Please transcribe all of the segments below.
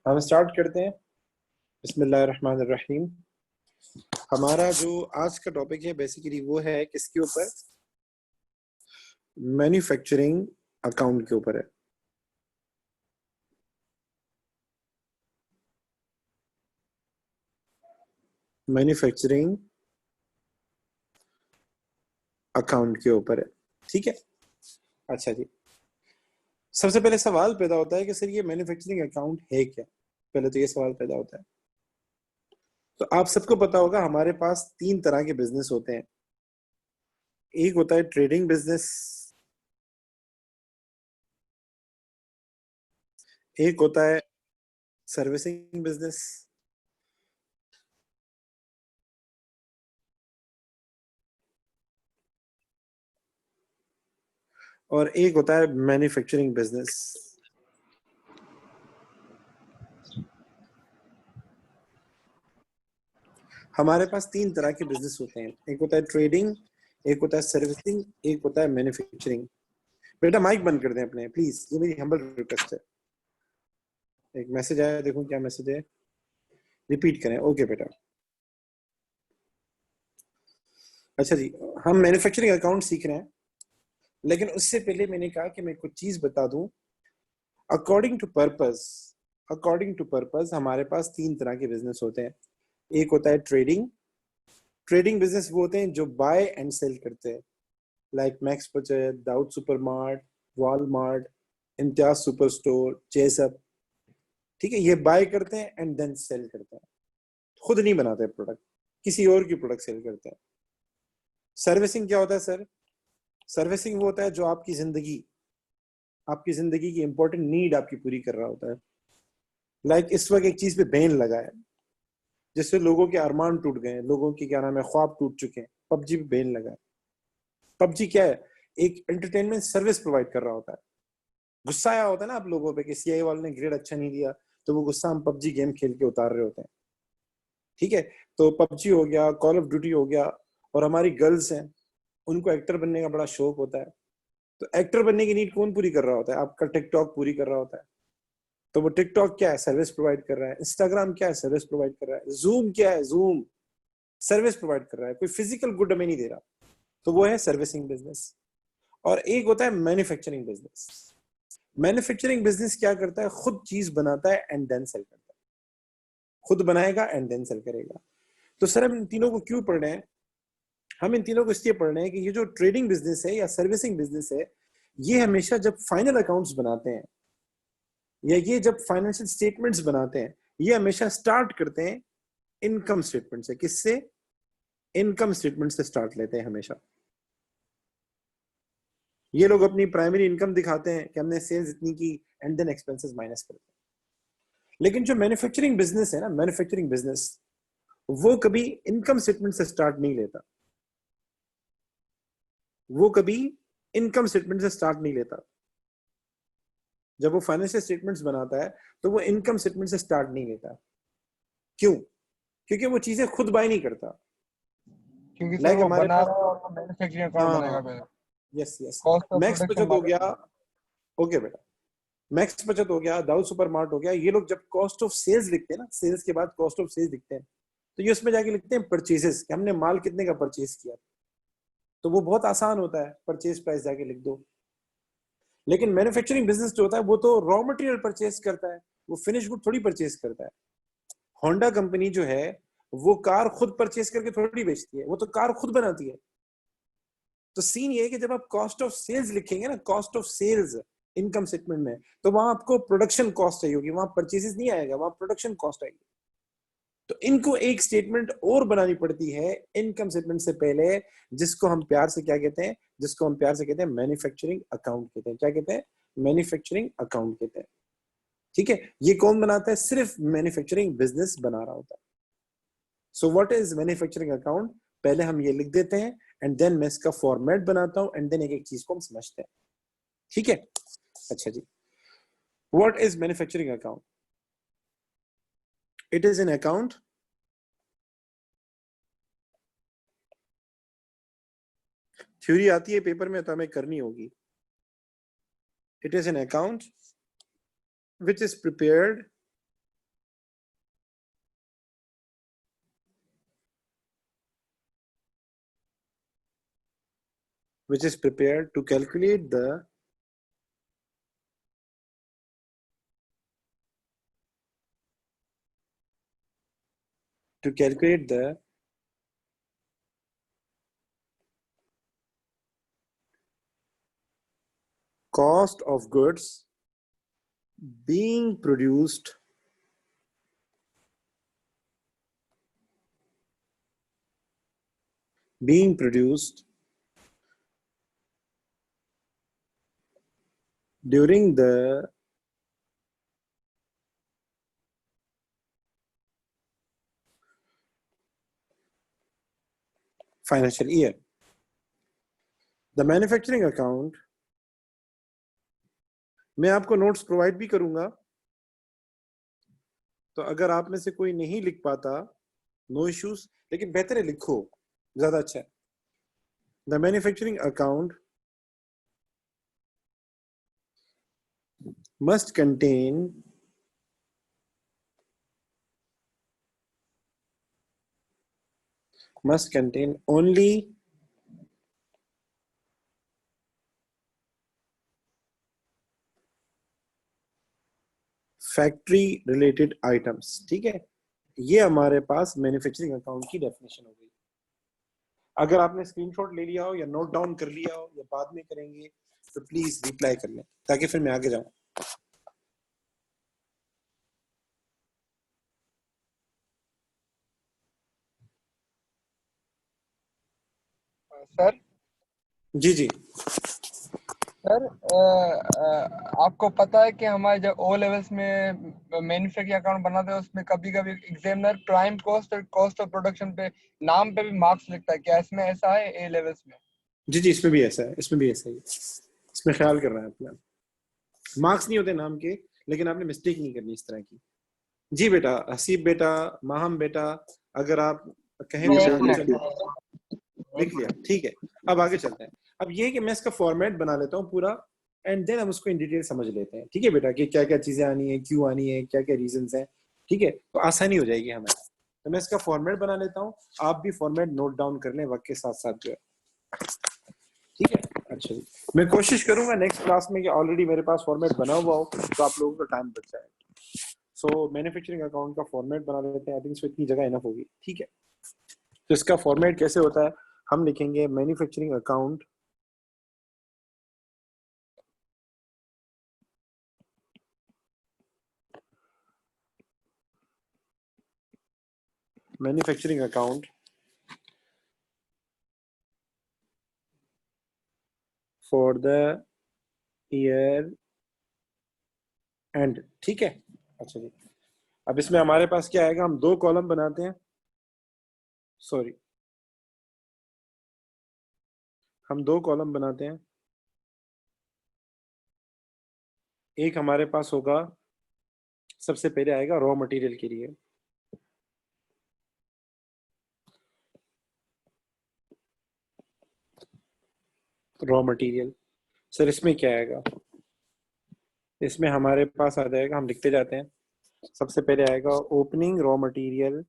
हम स्टार्ट करते हैं। बिस्मिल्लाहिर्रहमानिर्रहीम। हमारा जो आज का टॉपिक है बेसिकली वो है किसके ऊपर? मैन्युफैक्चरिंग अकाउंट के ऊपर है। मैन्युफैक्चरिंग अकाउंट के ऊपर है, ठीक है। अच्छा जी, सबसे पहले सवाल पैदा होता है कि सर ये मैन्युफैक्चरिंग अकाउंट है क्या? पहले तो ये सवाल पैदा होता है। तो आप सबको पता होगा हमारे पास तीन तरह के बिजनेस होते हैं। एक होता है ट्रेडिंग बिजनेस, एक होता है सर्विसिंग बिजनेस, और एक होता है मैन्युफैक्चरिंग बिजनेस। हमारे पास तीन तरह के बिजनेस होते हैं। एक होता है ट्रेडिंग, एक होता है सर्विसिंग, एक होता है मैन्युफैक्चरिंग। बेटा माइक बंद कर दें अपने प्लीज, ये मेरी हम्बल रिक्वेस्ट है। एक मैसेज आया, देखो क्या मैसेज है, रिपीट करें। ओके बेटा। अच्छा जी, हम मैन्युफैक्चरिंग अकाउंट सीख रहे हैं, लेकिन उससे पहले मैंने कहा कि मैं कुछ चीज बता दूं। अकॉर्डिंग टू पर्पस, हमारे पास तीन तरह के बिजनेस होते हैं। एक होता है ट्रेडिंग। ट्रेडिंग बिजनेस वो होते हैं जो बाय एंड सेल करते हैं, like Max Bachat, Dawood Supermart, Walmart, Imtiaz Super Store, Chase Up. ठीक है, ये बाय करते हैं एंड देन सेल करते हैं, खुद नहीं बनाते प्रोडक्ट, किसी और की प्रोडक्ट सेल करते हैं। सर्विसिंग क्या होता है सर? सर्विसिंग वो होता है जो आपकी जिंदगी की इंपॉर्टेंट नीड आपकी पूरी कर रहा होता है। लाइक इस वक्त एक चीज पे बैन लगा है जिससे लोगों के अरमान टूट गए, लोगों के क्या नाम है ख्वाब टूट चुके हैं। पबजी पे बैन लगा है। पबजी क्या है? एक एंटरटेनमेंट सर्विस प्रोवाइड कर रहा होता है। गुस्सा आया होता है ना आप लोगों पे कि सीआई वाले ने ग्रेड अच्छा नहीं दिया, तो वो गुस्सा हम पबजी गेम खेल के उतार रहे होते हैं। ठीक है, तो पबजी हो गया, कॉल ऑफ ड्यूटी हो गया। और हमारी गर्ल्स हैं, उनको एक्टर बनने का बड़ा शौक होता है। तो एक्टर बनने की नीड कौन पूरी कर रहा होता है? आपका टिकटॉक पूरी कर रहा होता है। तो वो टिकटॉक क्या है? सर्विस प्रोवाइड कर रहा है। इंस्टाग्राम क्या है? सर्विस प्रोवाइड कर रहा है। जूम क्या है? जूम सर्विस प्रोवाइड कर रहा है, कोई फिजिकल गुड हमें नहीं दे रहा। तो वो है सर्विसिंग बिजनेस। और एक होता है मैन्युफैक्चरिंग बिजनेस। मैन्युफैक्चरिंग बिजनेस क्या करता है? खुद चीज बनाता है एंड देन सेल करता है। खुद बनाएगा एंड देन सेल करेगा। तो सर हम इन तीनों को क्यों पढ़ रहे हैं? हम इन तीनों को इसलिए पढ़ रहे हैं कि ये जो ट्रेडिंग बिजनेस है या सर्विसिंग बिजनेस है, ये हमेशा जब फाइनल अकाउंट्स बनाते हैं या ये जब फाइनेंशियल स्टेटमेंट्स बनाते हैं, ये हमेशा स्टार्ट करते हैं इनकम स्टेटमेंट से। किससे? इनकम स्टेटमेंट से स्टार्ट लेते हैं हमेशा। ये लोग अपनी प्राइमरी इनकम दिखाते हैं कि हमने सेल्स इतनी की एंड देन एक्सपेंसेस माइनस करते हैं। लेकिन जो मैन्युफैक्चरिंग बिजनेस है ना, मैन्युफैक्चरिंग बिजनेस वो कभी इनकम स्टेटमेंट से स्टार्ट नहीं लेता। वो कभी इनकम स्टेटमेंट से स्टार्ट नहीं लेता। जब वो फाइनेंशियल स्टेटमेंट्स बनाता है तो वो इनकम स्टेटमेंट से स्टार्ट नहीं लेता। क्यों? क्योंकि वो चीजें खुद बाय नहीं करता। क्योंकि सर लाइक वो हमारे बना पास, रहा है और वो मैन्युफैक्चरिंग अकाउंट बनेगा हाँ, पहले। Yes yes, cost of max production बचत हो मालूम गया। होगा। ओके बेटा, मैक्स बचत हो गया, दाऊद सुपर मार्ट हो गया, ये लोग जब कॉस्ट ऑफ सेल्स लिखते हैं ना, सेल्स के बाद कॉस्ट ऑफ सेल्स लिखते हैं, तो ये उसमें जाके लिखते हैं परचेजेस, कि हमने माल कितने का परचेज किया। तो वो बहुत आसान होता है, परचेज प्राइस जाके लिख दो। लेकिन मैन्युफैक्चरिंग बिजनेस जो होता है वो तो रॉ मटेरियल परचेज करता है, वो फिनिश गुड थोड़ी परचेज करता है। होंडा कंपनी जो है वो कार खुद परचेज करके थोड़ी बेचती है, वो तो कार खुद बनाती है। तो सीन ये है कि जब आप कॉस्ट ऑफ सेल्स लिखेंगे ना, cost of sales income statement में, तो वहां आपको प्रोडक्शन कॉस्ट चाहिए होगी, वहां परचेजेस नहीं आएगा, वहां प्रोडक्शन कॉस्ट आएगी। तो इनको एक स्टेटमेंट और बनानी पड़ती है इनकम स्टेटमेंट से पहले, जिसको हम प्यार से क्या कहते हैं? जिसको हम प्यार से कहते हैं मैन्युफैक्चरिंग अकाउंट कहते हैं। क्या कहते हैं? मैन्युफैक्चरिंग अकाउंट कहते हैं। ठीक है, ये कौन बनाता है? सिर्फ मैन्युफैक्चरिंग बिजनेस बना रहा होता है। So what is manufacturing account? पहले हम ये लिख देते हैं एंड देन मैं इसका फॉर्मेट बनाता हूं एंड देन एक एक चीज को हम समझते हैं। ठीक है, अच्छा जी, what is manufacturing account? It is an account theory आती है पेपर में तो हमें करनी होगी। It is an account which is prepared which is prepared to calculate the cost of goods being produced during the financial year. The manufacturing account, मैं आपको notes provide भी करूंगा, तो अगर आप में से कोई नहीं लिख पाता, नो इश्यूज, लेकिन बेहतर है लिखो, ज्यादा अच्छा है. The manufacturing account must contain only factory related items. ठीक है, ये हमारे पास मैन्युफैक्चरिंग अकाउंट की डेफिनेशन हो गई. अगर आपने स्क्रीनशॉट ले लिया हो या नोट डाउन कर लिया हो या बाद में करेंगे तो प्लीज रिप्लाई कर लें ताकि फिर मैं आगे जाऊं. सर जी जी. सर आपको पता है कि हमारे जब ओ लेवल्स में मैन्युफैक्चरिंग अकाउंट बनाते हैं उसमें कभी कभी एग्जामिनर प्राइम कॉस्ट और कॉस्ट ऑफ प्रोडक्शन पे नाम पे भी मार्क्स लिखता है. क्या इसमें ऐसा है ए लेवल्स में? जी जी, इसमें भी ऐसा है, इसमें भी ऐसा ही है. इसमें ख्याल करना है अपना. मार्क्स नहीं होते नाम के, लेकिन आपने मिस्टेक नहीं करनी इस तरह की. जी बेटा, हसीब बेटा, माहम बेटा, अगर आप कहेंगे तो आगे चलते हैं. लिख लिया, ठीक है. अब आगे चलते हैं. अब ये कि मैं इसका फॉर्मेट बना लेता हूँ पूरा, एंड देन हम उसको इन डिटेल समझ लेते हैं. ठीक है बेटा, कि क्या क्या चीजें आनी है, क्यों आनी है, क्या क्या रीजंस हैं. ठीक है, तो आसानी हो जाएगी हमें. तो मैं इसका फॉर्मेट बना लेता हूँ, आप भी फॉर्मेट नोट डाउन कर लें वक्त के साथ साथ जो है. ठीक है, अच्छा जी. मैं कोशिश करूंगा नेक्स्ट क्लास में कि ऑलरेडी मेरे पास फॉर्मेट बना हुआ हो तो आप लोगों का टाइम बच जाए. सो मैन्युफैक्चरिंग अकाउंट का फॉर्मेट बना लेते हैं. आई थिंक इतनी जगह इनफ होगी. ठीक है, तो इसका फॉर्मेट कैसे होता है, हम लिखेंगे manufacturing account for the year and. ठीक है, अच्छा जी. अब इसमें हमारे पास क्या आएगा, हम 2 कॉलम बनाते हैं. सॉरी, हम 2 कॉलम बनाते हैं. एक हमारे पास होगा, सबसे पहले आएगा रॉ मटेरियल के लिए. रॉ मटेरियल, सर इसमें क्या आएगा, इसमें हमारे पास आ जाएगा, हम लिखते जाते हैं. सबसे पहले आएगा ओपनिंग रॉ मटेरियल,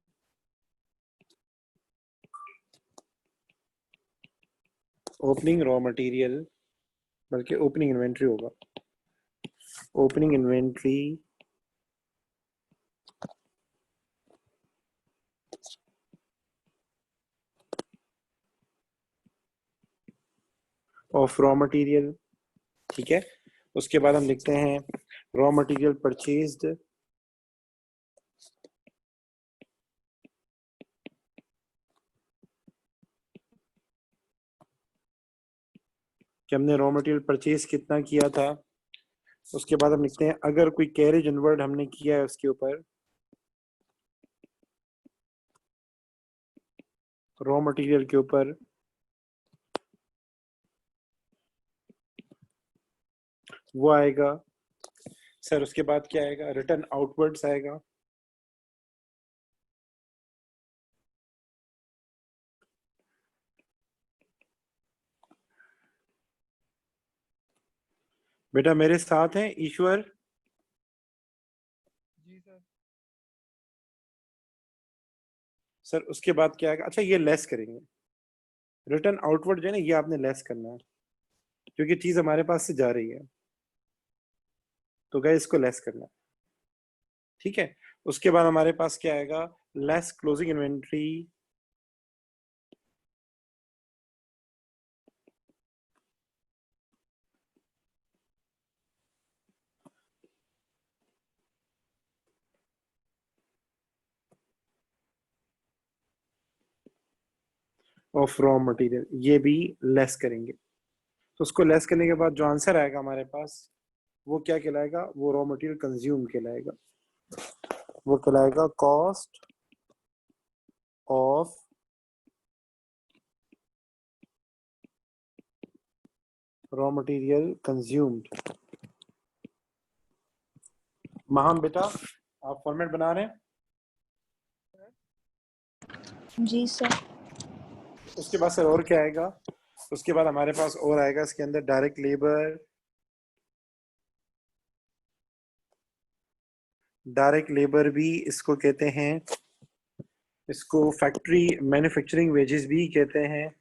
बल्कि ओपनिंग इन्वेंट्री होगा. Opening inventory of raw material. ठीक है, उसके बाद हम लिखते हैं रॉ मटेरियल परचेज्ड कि हमने रॉ मटेरियल परचेज कितना किया था. उसके बाद हम लिखते हैं अगर कोई कैरेज इनवर्ड हमने किया है उसके ऊपर, रॉ मटेरियल के ऊपर, वो आएगा. सर उसके बाद क्या आएगा, रिटर्न आउटवर्ड्स आएगा. बेटा मेरे साथ हैं ईश्वर? जी सर. सर उसके बाद क्या आएगा, अच्छा ये लेस करेंगे. रिटर्न आउटवर्ड जो है ना, ये आपने लेस करना है, क्योंकि चीज हमारे पास से जा रही है, तो गए इसको लेस करना है। ठीक है, उसके बाद हमारे पास क्या आएगा, less closing inventory of raw material, ये भी लेस करेंगे। तो उसको लेस करने के बाद जो आंसर आएगा हमारे पास, वो क्या कहलाएगा, वो रॉ मटेरियल कंज्यूम कहलाएगा। वो कहलाएगा cost of raw material consumed. Maham बेटा, आप फॉर्मेट बना रहे हैं? जी सर। उसके बाद सर और क्या आएगा, उसके बाद हमारे पास और आएगा इसके अंदर डायरेक्ट लेबर। डायरेक्ट लेबर भी इसको कहते हैं, इसको फैक्ट्री मैन्युफैक्चरिंग वेजेस भी कहते हैं,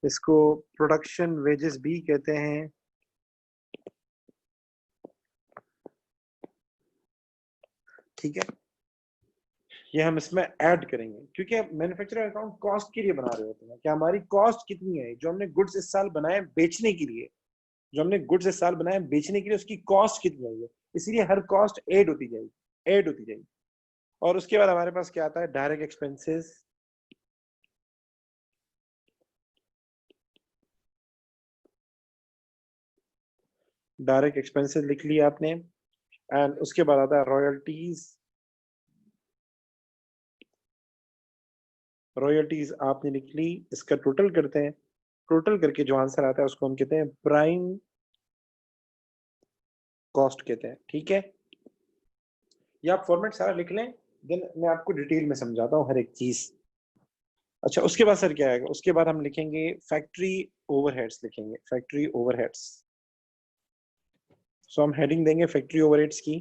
इसको प्रोडक्शन वेजेस भी कहते हैं। ठीक है, ये हम इसमें ऐड करेंगे, क्योंकि मैन्युफैक्चरिंग अकाउंट कॉस्ट के लिए बना रहे होते हैं, कि हमारी कॉस्ट कितनी है, जो हमने गुड्स इस साल बनाए बेचने के लिए, जो हमने गुड्स इस साल बनाए बेचने के लिए, उसकी कॉस्ट कितनी आई है, इसीलिए हर कॉस्ट ऐड होती जाएगी, ऐड होती जाएगी। और उसके बाद हमारे पास क्या आता है, डायरेक्ट एक्सपेंसेस। डायरेक्ट एक्सपेंसेस लिख लिया आपने, एंड उसके बाद आता है रॉयल्टीज। रॉयल्टीज आपने लिख ली, इसका टोटल करते हैं, टोटल करके जो आंसर आता है उसको हम कहते हैं प्राइम कॉस्ट कहते हैं। ठीक है, ये आप फॉर्मेट सारा लिख लें, देन मैं आपको डिटेल में समझाता हूँ हर एक चीज। अच्छा, उसके बाद सर क्या आएगा, उसके बाद हम लिखेंगे फैक्ट्री ओवरहेड्स, लिखेंगे फैक्ट्री ओवरहेड्स। सो हम हेडिंग देंगे फैक्ट्री ओवरहेड्स की।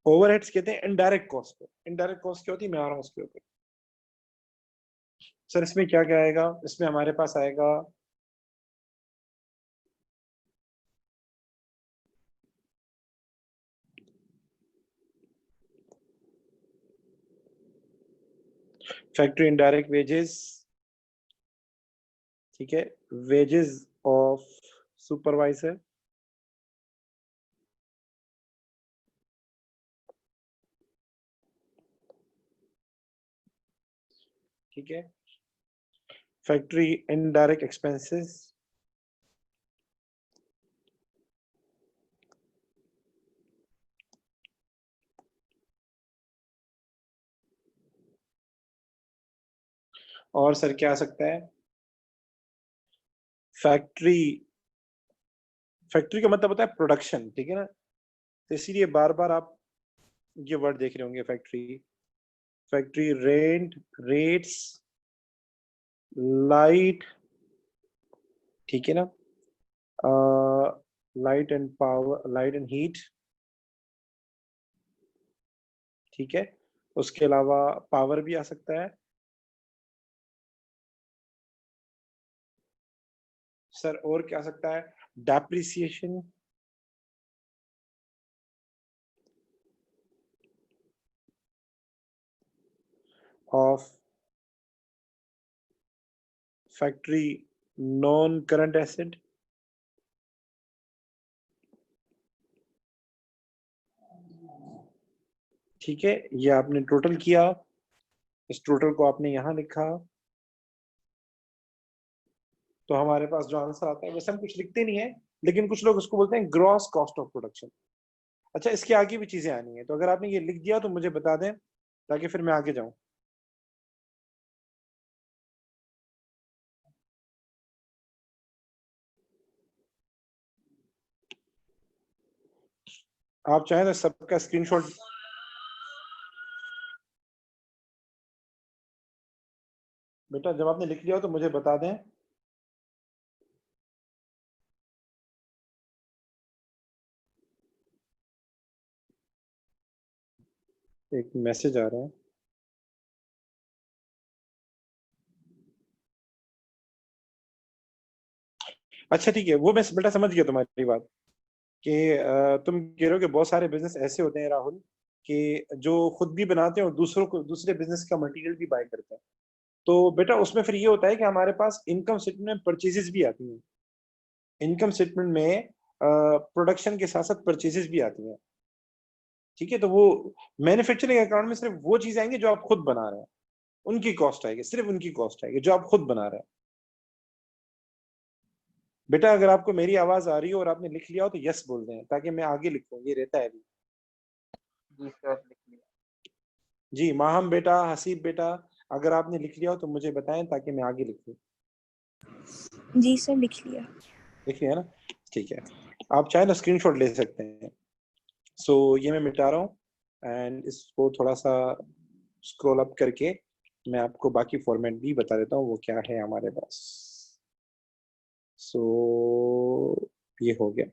ओवरहेड्स कहते हैं इनडायरेक्ट कॉस्ट को। इनडायरेक्ट कॉस्ट क्या होती है, मैं आ रहा हूँ उसके ऊपर। सर इसमें क्या क्या आएगा, इसमें हमारे पास आएगा फैक्ट्री इनडायरेक्ट वेजेस। ठीक है, वेजेस ऑफ सुपरवाइजर। ठीक है, फैक्ट्री इनडायरेक्ट एक्सपेंसेस। और सर क्या आ सकता है, फैक्ट्री, फैक्ट्री का मतलब होता है प्रोडक्शन। ठीक है ना, तो इसीलिए बार बार आप ये वर्ड देख रहे होंगे, factory, factory rent, rates, light. ठीक है ना, light and power, light and heat. ठीक है, उसके अलावा पावर भी आ सकता है। सर और क्या आ सकता है, depreciation. Of factory non current asset. ठीक है, ये आपने टोटल किया, इस टोटल को आपने यहां लिखा, तो हमारे पास जो आंसर आता है, वैसे हम कुछ लिखते नहीं है, लेकिन कुछ लोग उसको बोलते हैं ग्रॉस कॉस्ट ऑफ प्रोडक्शन। अच्छा, इसके आगे भी चीजें आनी है, तो अगर आपने ये लिख दिया तो मुझे बता दें, ताकि फिर मैं आगे जाऊं। आप चाहें तो सबका स्क्रीनशॉट, बेटा जब आपने लिख लिया हो तो मुझे बता दें। एक मैसेज आ रहा है। अच्छा ठीक है, वो मैं बेटा समझ गया तुम्हारी बात कि तुम कह रहे हो कि बहुत सारे बिजनेस ऐसे होते हैं राहुल कि जो खुद भी बनाते हैं और दूसरों को दूसरे बिजनेस का मटेरियल भी बाय करते हैं। तो बेटा उसमें फिर ये होता है कि हमारे पास इनकम स्टेटमेंट में परचेजेस भी आती हैं। इनकम स्टेटमेंट में प्रोडक्शन के साथ साथ परचेजेस भी आती हैं। ठीक है, तो वो मैन्युफैक्चरिंग अकाउंट में सिर्फ वो चीज आएंगी जो आप खुद बना रहे हैं, उनकी कॉस्ट आएगी, सिर्फ उनकी कॉस्ट आएगी जो आप खुद बना रहे हैं। बेटा अगर आपको मेरी आवाज आ रही हो और आपने लिख लिया हो तो यस बोल दें ताकि मैं आगे लिखूं, ये रहता है अभी। जी सर, लिख लिया। जी माहम बेटा, हसीब बेटा, अगर आपने लिख लिया हो तो मुझे बताएं ताकि मैं आगे लिखूं। जी सर, लिख लिया। लिख लिया ना, ठीक है। आप चाहे तो स्क्रीनशॉट ले सकते हैं। सो ये मैं मिटा रहा हूँ एंड इसको थोड़ा सा स्क्रॉल अप करके मैं आपको बाकी फॉर्मेट भी बता देता हूँ वो क्या है हमारे पास। सो ये हो गया।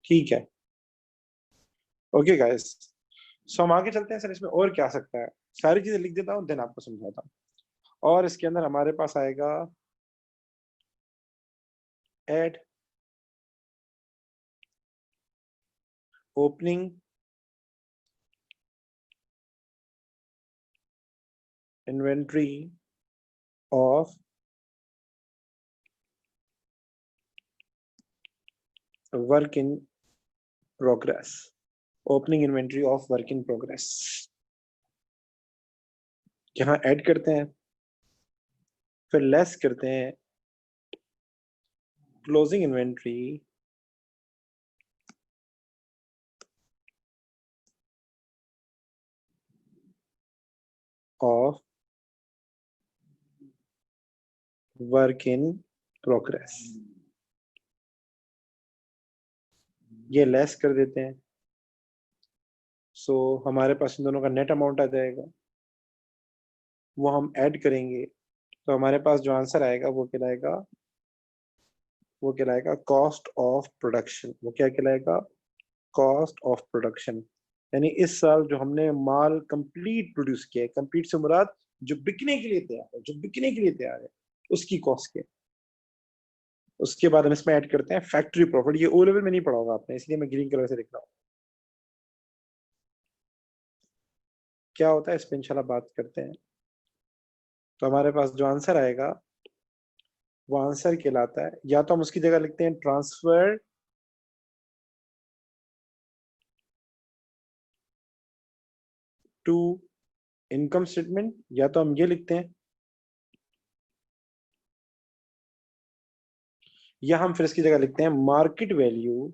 ठीक है, ओके गाइस। सो हम आगे चलते हैं सर, इसमें और क्या आ सकता है। सारी चीजें लिख देता हूँ देन आपको समझाता हूँ। और इसके अंदर हमारे पास आएगा add, opening, inventory of work in progress. Opening inventory of work in progress यहाँ ऐड करते हैं, फिर लेस करते हैं closing inventory of work in progress. ये लेस कर देते हैं। सो हमारे पास इन दोनों का नेट अमाउंट आ जाएगा, वो हम ऐड करेंगे तो हमारे पास जो आंसर आएगा वो कहलाएगा कॉस्ट ऑफ प्रोडक्शन। वो क्या कहलाएगा? Cost of production. यानी इस साल जो हमने माल कंप्लीट प्रोड्यूस किया है, कंप्लीट से मुराद जो बिकने के लिए तैयार है, जो बिकने के लिए तैयार है उसकी कॉस्ट के। उसके बाद हम इसमें ऐड करते हैं फैक्ट्री प्रॉफिट। ये ओ लेवल में नहीं पढ़ा होगा आपने, इसलिए मैं ग्रीन कलर से लिख रहा हूँ। क्या होता है इस पे इंशाल्लाह बात करते हैं। तो हमारे पास जो आंसर आएगा वो आंसर कहलाता है, या तो हम उसकी जगह लिखते हैं ट्रांसफर टू इनकम स्टेटमेंट, या तो हम ये लिखते हैं, या हम फिर इसकी जगह लिखते हैं मार्केट वैल्यू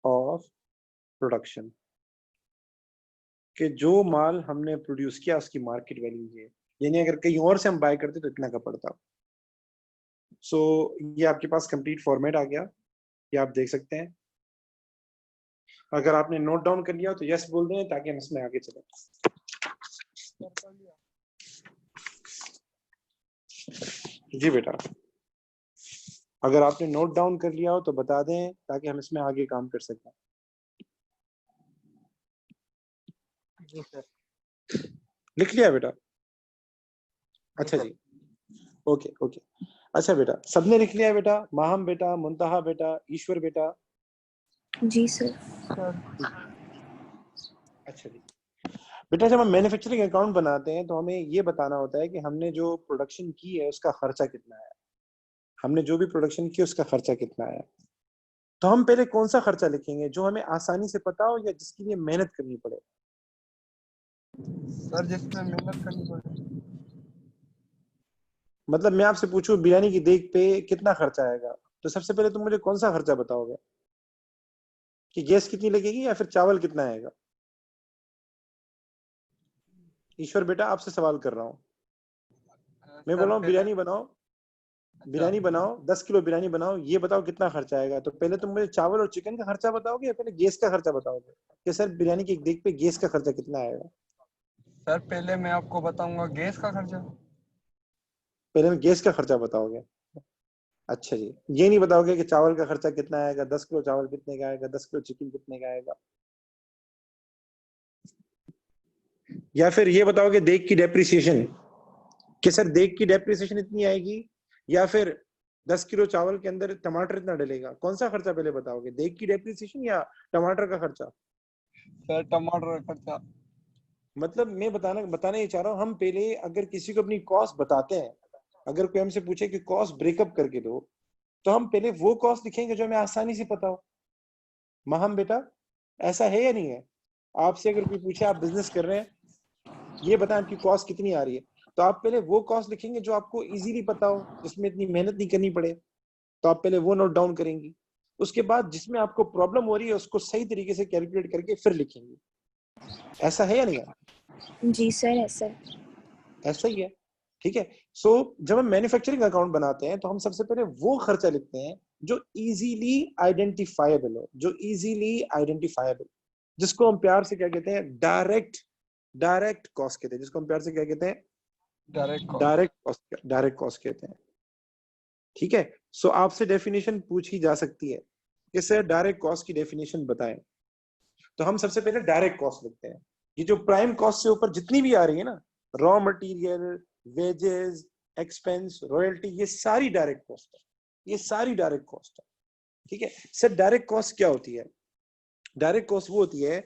ऑफ प्रोडक्शन, कि जो माल हमने प्रोड्यूस किया उसकी मार्केट वैल्यू है। यानी अगर कहीं और से हम बाय करते तो इतना का पड़ता। सो ये आपके पास कंप्लीट फॉर्मेट आ गया, ये आप देख सकते हैं। अगर आपने नोट डाउन कर लिया हो तो यस बोल दें ताकि हम इसमें आगे चलें। जी बेटा, अगर आपने नोट डाउन कर लिया हो तो बता दें ताकि हम इसमें आगे काम कर सकें। जी सर, लिख लिया बेटा? अच्छा जी, ओके ओके। अच्छा बेटा, सबने लिख लिया बेटा? माहम बेटा, मुंतहा बेटा, ईश्वर बेटा? जी सर। अच्छा जी बेटा, जब हम मैन्युफैक्चरिंग अकाउंट बनाते हैं तो हमें ये बताना होता है कि हमने जो प्रोडक्शन की है उसका खर्चा कितना है। हमने जो भी प्रोडक्शन की उसका खर्चा कितना है। तो हम पहले कौन सा खर्चा लिखेंगे, जो हमें आसानी से पता हो या जिसके लिए मेहनत करनी पड़े? सर जिसमें मेहनत करनी पड़े। मतलब मैं आपसे पूछूं बिरयानी की देग पे कितना खर्चा आएगा, तो सबसे पहले तुम मुझे कौन सा खर्चा बताओगे, कि गैस कितनी लगेगी या फिर चावल कितना आएगा? ईश्वर बेटा आपसे सवाल कर रहा हूँ, मैं बोल सर रहा हूँ बिरयानी बनाओ, बिरयानी बनाओ, 10 किलो बिरयानी बनाओ, ये बताओ कितना खर्चा आएगा। तो पहले तुम मुझे चावल और चिकन का खर्चा बताओगे या पहले गैस का खर्चा बताओगे कि सर बिरयानी की एक देग पे गैस का खर्चा कितना आएगा? सर पहले मैं आपको बताऊंगा गैस का खर्चा। पहले में गैस का खर्चा बताओगे। अच्छा जी, ये नहीं बताओगे कि चावल का खर्चा कितना आएगा, 10 किलो चावल कितने का आएगा, 10 किलो चिकन कितने का आएगा, या फिर ये बताओगे देग की डेप्रिसिएशन कि सर देग की डेप्रिसिएशन इतनी आएगी, या फिर 10 किलो चावल के अंदर टमाटर इतना डलेगा। कौन सा खर्चा पहले बताओगे, देग की डेप्रिसिएशन या टमाटर का खर्चा? सर टमाटर का खर्चा। मतलब मैं बताना ये चाह रहा हूँ, हम पहले अगर किसी को अपनी कॉस्ट बताते हैं, अगर कोई हमसे पूछे कि कॉस्ट ब्रेकअप करके दो, तो हम पहले वो कॉस्ट लिखेंगे जो हमें आसानी से पता हो। महम बेटा, ऐसा है या नहीं है? आपसे अगर कोई पूछे आप बिजनेस कर रहे हैं, ये बताएं आपकी कॉस्ट कितनी आ रही है, तो आप पहले वो कॉस्ट लिखेंगे जो आपको इजीली पता हो, जिसमें इतनी मेहनत नहीं करनी पड़े, तो आप पहले वो नोट डाउन करेंगी। उसके बाद जिसमें आपको प्रॉब्लम हो रही है उसको सही तरीके से कैलकुलेट करके फिर लिखेंगे। ऐसा है या नहीं है? जी सर, ऐसा है। ऐसा ही है, ठीक है। सो जब हम मैन्युफैक्चरिंग अकाउंट बनाते हैं तो हम सबसे पहले वो खर्चा लिखते हैं जो इजीली आइडेंटिफाइबल हो, जो इजीली आइडेंटिफाइबल, जिसको हम प्यार से क्या कहते हैं, डायरेक्ट कॉस्ट कहते हैं, जिसको हम प्यार से क्या कहते हैं, डायरेक्ट कॉस्ट कहते हैं, ठीक है। सो आपसे डेफिनेशन पूछी जा सकती है कि सर डायरेक्ट कॉस्ट की डेफिनेशन बताएं, तो हम सबसे पहले डायरेक्ट कॉस्ट लिखते हैं। ये जो प्राइम कॉस्ट से ऊपर जितनी भी आ रही है ना, raw material, wages, expense, royalty, ये सारी डायरेक्ट कॉस्ट है, ये सारी डायरेक्ट कॉस्ट है, ठीक है। सर डायरेक्ट कॉस्ट क्या होती है? डायरेक्ट कॉस्ट वो होती है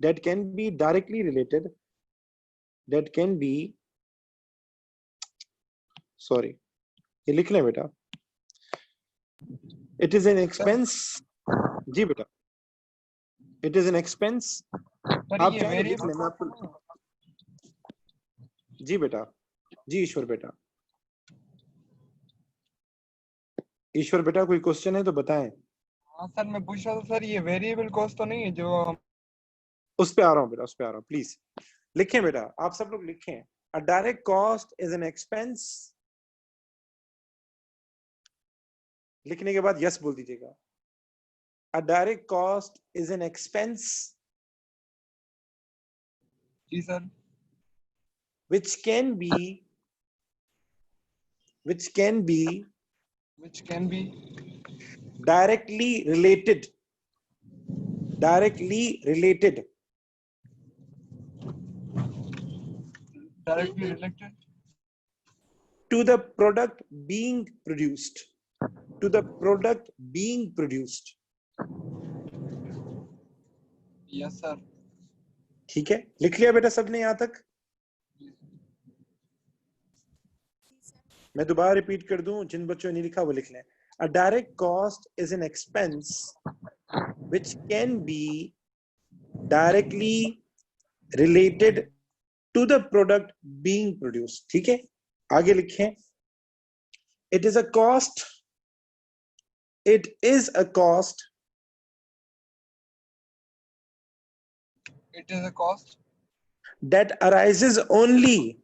that can be directly related, that can be, sorry, ये लिख लें बेटा, it is an expense, जी बेटा, it is an expense, आप चाहें लिख लें, मैं आपको, जी बेटा, जी ईश्वर बेटा, ईश्वर बेटा कोई क्वेश्चन है तो बताएं। हाँ सर, मैं पूछ रहा था सर, ये वेरिएबल कॉस्ट तो नहीं है जो हम... उस पे आ रहा हूँ बेटा, उस पे आ रहा हूँ, प्लीज लिखें बेटा, आप सब लोग लिखें। A direct cost is an expense, लिखने के बाद यस बोल दीजिएगा। A direct cost is an expense जी sir. which can be directly related directly related to the product being produced, yes sir. ठीक है, लिख लिया बेटा सबने यहां तक? मैं दोबारा रिपीट कर दूं, जिन बच्चों ने नहीं लिखा वो लिख लें। A direct cost is an expense which can be directly related to the product being produced, ठीक है। आगे लिखें, it is a cost that arises only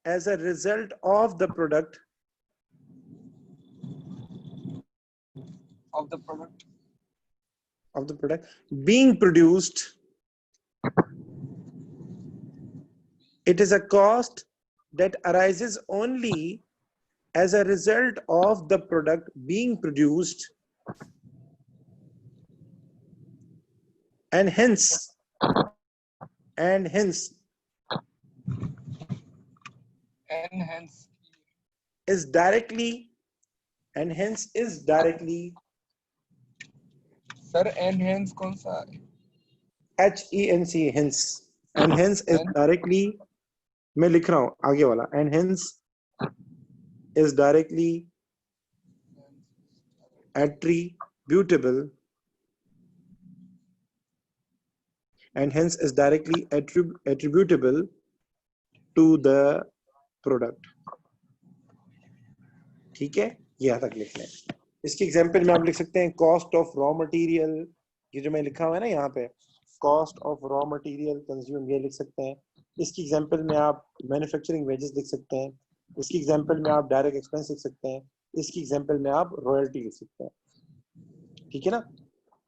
as a result of the product, being produced. It is a cost that arises only as a result of the product being produced, and hence is directly sir enhance कौन सा है? hence and hence is directly, मैं लिख रहा हूं आगे वाला, and hence is directly attributable to the product, ठीक है। यहां तक लिख लें। इसकी एग्जांपल में आप लिख सकते हैं कॉस्ट ऑफ रॉ मटेरियल, ये जो मैं लिखा हुआ है ना यहाँ पे, cost of raw material consume, ये लिख सकते हैं। इसकी एग्जांपल में आप मैन्युफैक्चरिंग वेजेस लिख सकते हैं। इसकी एग्जांपल में आप डायरेक्ट एक्सपेंस लिख सकते हैं, इसकी एग्जांपल में आप रॉयल्टी लिख सकते हैं, ठीक है ना।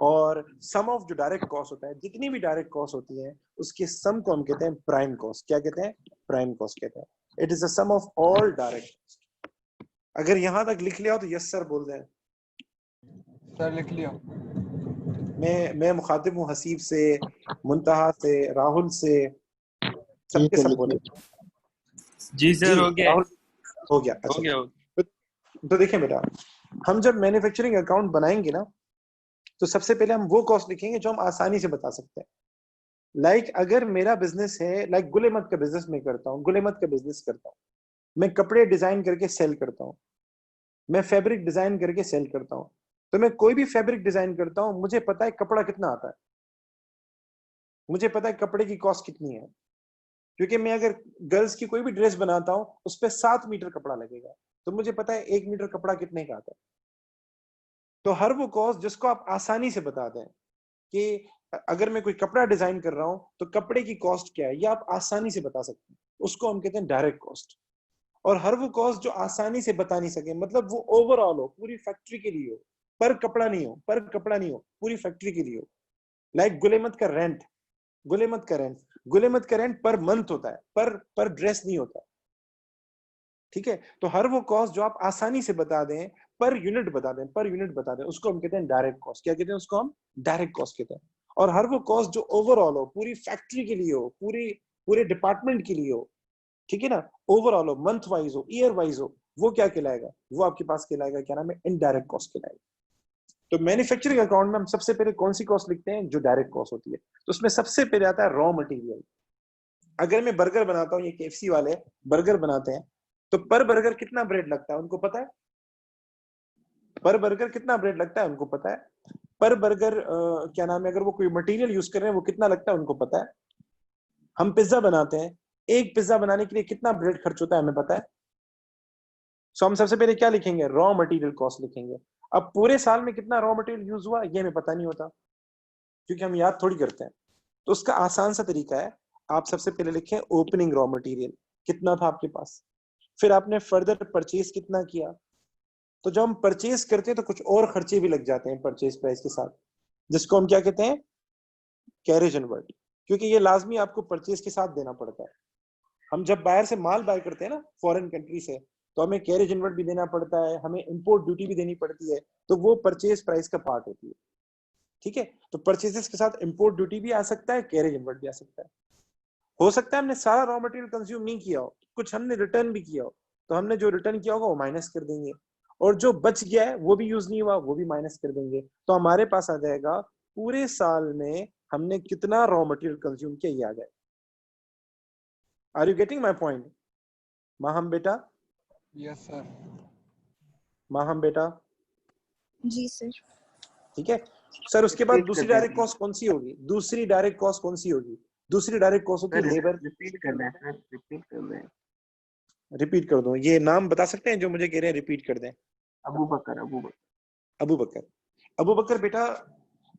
और सम ऑफ जो डायरेक्ट कॉस्ट होता है, जितनी भी डायरेक्ट कॉस्ट होती है उसके सम को हम कहते हैं प्राइम कॉस्ट। क्या कहते हैं? प्राइम कॉस्ट कहते हैं। It is the sum of all direct cost. अगर यहां तक लिख लिया हो तो यस सर बोल दें। सर लिख लिया। मैं मुखातिब हूँ हसीब से, मुंतहा से, राहुल से, सबके सब बोले। जी सर, हो गया। राहुल हो गया। हो अच्छा, गया। तो देखिए बेटा, हम जब मैन्युफैक्चरिंग अकाउंट बनाएंगे ना, तो सबसे पहले हम वो कॉस्ट लिखेंगे जो हम आसानी से बता सकते हैं। लाइक अगर मेरा बिजनेस है, लाइक गुलेमत का बिजनेस मैं करता हूँ, गुलेमत का बिजनेस करता हूँ, मैं कपड़े डिजाइन करके सेल करता हूँ, मैं फैब्रिक डिजाइन करके सेल करता हूँ। तो मैं कोई भी फैब्रिक डिजाइन करता हूँ, मुझे पता है कपड़ा कितना आता है, मुझे पता है कपड़े की कॉस्ट कितनी है, क्योंकि मैं अगर गर्ल्स की कोई भी ड्रेस बनाता हूँ उस पर 7 मीटर कपड़ा लगेगा, तो मुझे पता है 1 मीटर कपड़ा कितने का आता है। तो हर वो कॉस्ट जिसको आप आसानी से बता दें कि अगर मैं कोई कपड़ा डिजाइन कर रहा हूं तो कपड़े की कॉस्ट क्या है, ये आप आसानी से बता सकते हैं, उसको हम कहते हैं डायरेक्ट कॉस्ट। और हर वो कॉस्ट जो आसानी से बता नहीं सके, मतलब वो ओवरऑल हो, पूरी फैक्ट्री के लिए हो, पर कपड़ा नहीं हो, पर कपड़ा नहीं हो, पूरी फैक्ट्री के लिए हो। लाइक गुलेमत का रेंट, गुलेमत का रेंट, गुलेमत का रेंट पर मंथ होता है, पर ड्रेस नहीं होता, ठीक है। तो हर वो कॉस्ट जो आप आसानी से बता दें, पर यूनिट बता दें, पर यूनिट बता दें, उसको हम कहते हैं डायरेक्ट कॉस्ट। क्या कहते हैं उसको? हम डायरेक्ट कॉस्ट कहते हैं। और हर वो कॉस्ट जो ओवरऑल हो, पूरी फैक्ट्री के लिए हो, पूरे डिपार्टमेंट के लिए हो, ठीक है ना, ओवरऑल हो, मंथ वाइज हो, ईयर वाइज हो, वो क्या कहलाएगा? वो आपके पास कहलाएगा, क्या नाम है? इनडायरेक्ट कॉस्ट कहलाएगा। तो मैन्युफैक्चरिंग अकाउंट में हम सबसे पहले कौन सी कॉस्ट लिखते हैं? जो डायरेक्ट कॉस्ट होती है। तो उसमें सबसे पहले आता है रॉ मटेरियल। अगर मैं बर्गर बनाता हूँ, ये केएफसी वाले बर्गर बनाते हैं, तो पर बर्गर कितना ब्रेड लगता है उनको पता है? पर बर्गर कितना ब्रेड लगता है उनको पता है। पर बर्गर क्या नाम है, अगर वो कोई मटेरियल यूज कर रहे हैं वो कितना लगता है उनको पता है। हम पिज्जा बनाते हैं, एक पिज्जा बनाने के लिए कितना ब्रेड खर्च होता है हमें पता है। सो हम सबसे पहले क्या लिखेंगे? रॉ मटेरियल कॉस्ट लिखेंगे। अब पूरे साल में कितना रॉ मटेरियल यूज हुआ ये हमें पता नहीं होता, क्योंकि हम याद थोड़ी करते हैं। तो उसका आसान सा तरीका है, आप सबसे पहले लिखें ओपनिंग रॉ मटेरियल, कितना था आपके पास, फिर आपने फर्दर परचेज कितना किया। तो जब हम परचेज करते हैं तो कुछ और खर्चे भी लग जाते हैं परचेज प्राइस के साथ, जिसको हम क्या कहते हैं? कैरेज इनवर्ड, क्योंकि ये लाजमी आपको परचेज के साथ देना पड़ता है। हम जब बाहर से माल बाय करते हैं ना, फॉरेन कंट्री से, तो हमें कैरेज इनवर्ड भी देना पड़ता है, हमें इंपोर्ट ड्यूटी भी देनी पड़ती है, तो वो परचेज प्राइस का पार्ट होती है, ठीक है। तो परचेजेस के साथ इंपोर्ट ड्यूटी भी आ सकता है, कैरेज इनवर्ड भी आ सकता है। हो सकता है हमने सारा रॉ मटेरियल कंज्यूम नहीं किया हो, कुछ हमने रिटर्न भी किया हो, तो हमने जो रिटर्न किया होगा वो माइनस कर देंगे, और जो बच गया है वो भी यूज नहीं हुआ वो भी माइनस कर देंगे। तो हमारे पास आ जाएगा पूरे साल में हमने कितना रॉ मटेरियल कंज्यूम किया, ये आ जाएगा। Are you getting my point Maham बेटा? Yes sir. माहम बेटा, जी सर। ठीक है सर। उसके बाद दूसरी डायरेक्ट कॉस्ट कौन सी होगी? दूसरी डायरेक्ट कॉस्ट कौन सी होगी? दूसरी डायरेक्ट कॉस्ट होती है लेबर। रिपीट कर दें सर, रिपीट कर दें। रिपीट कर दो, ये नाम बता सकते हैं जो मुझे कह रहे हैं रिपीट कर दें? अबू बकर, अबू बकर। अबू बकर। अबू बकर बेटा,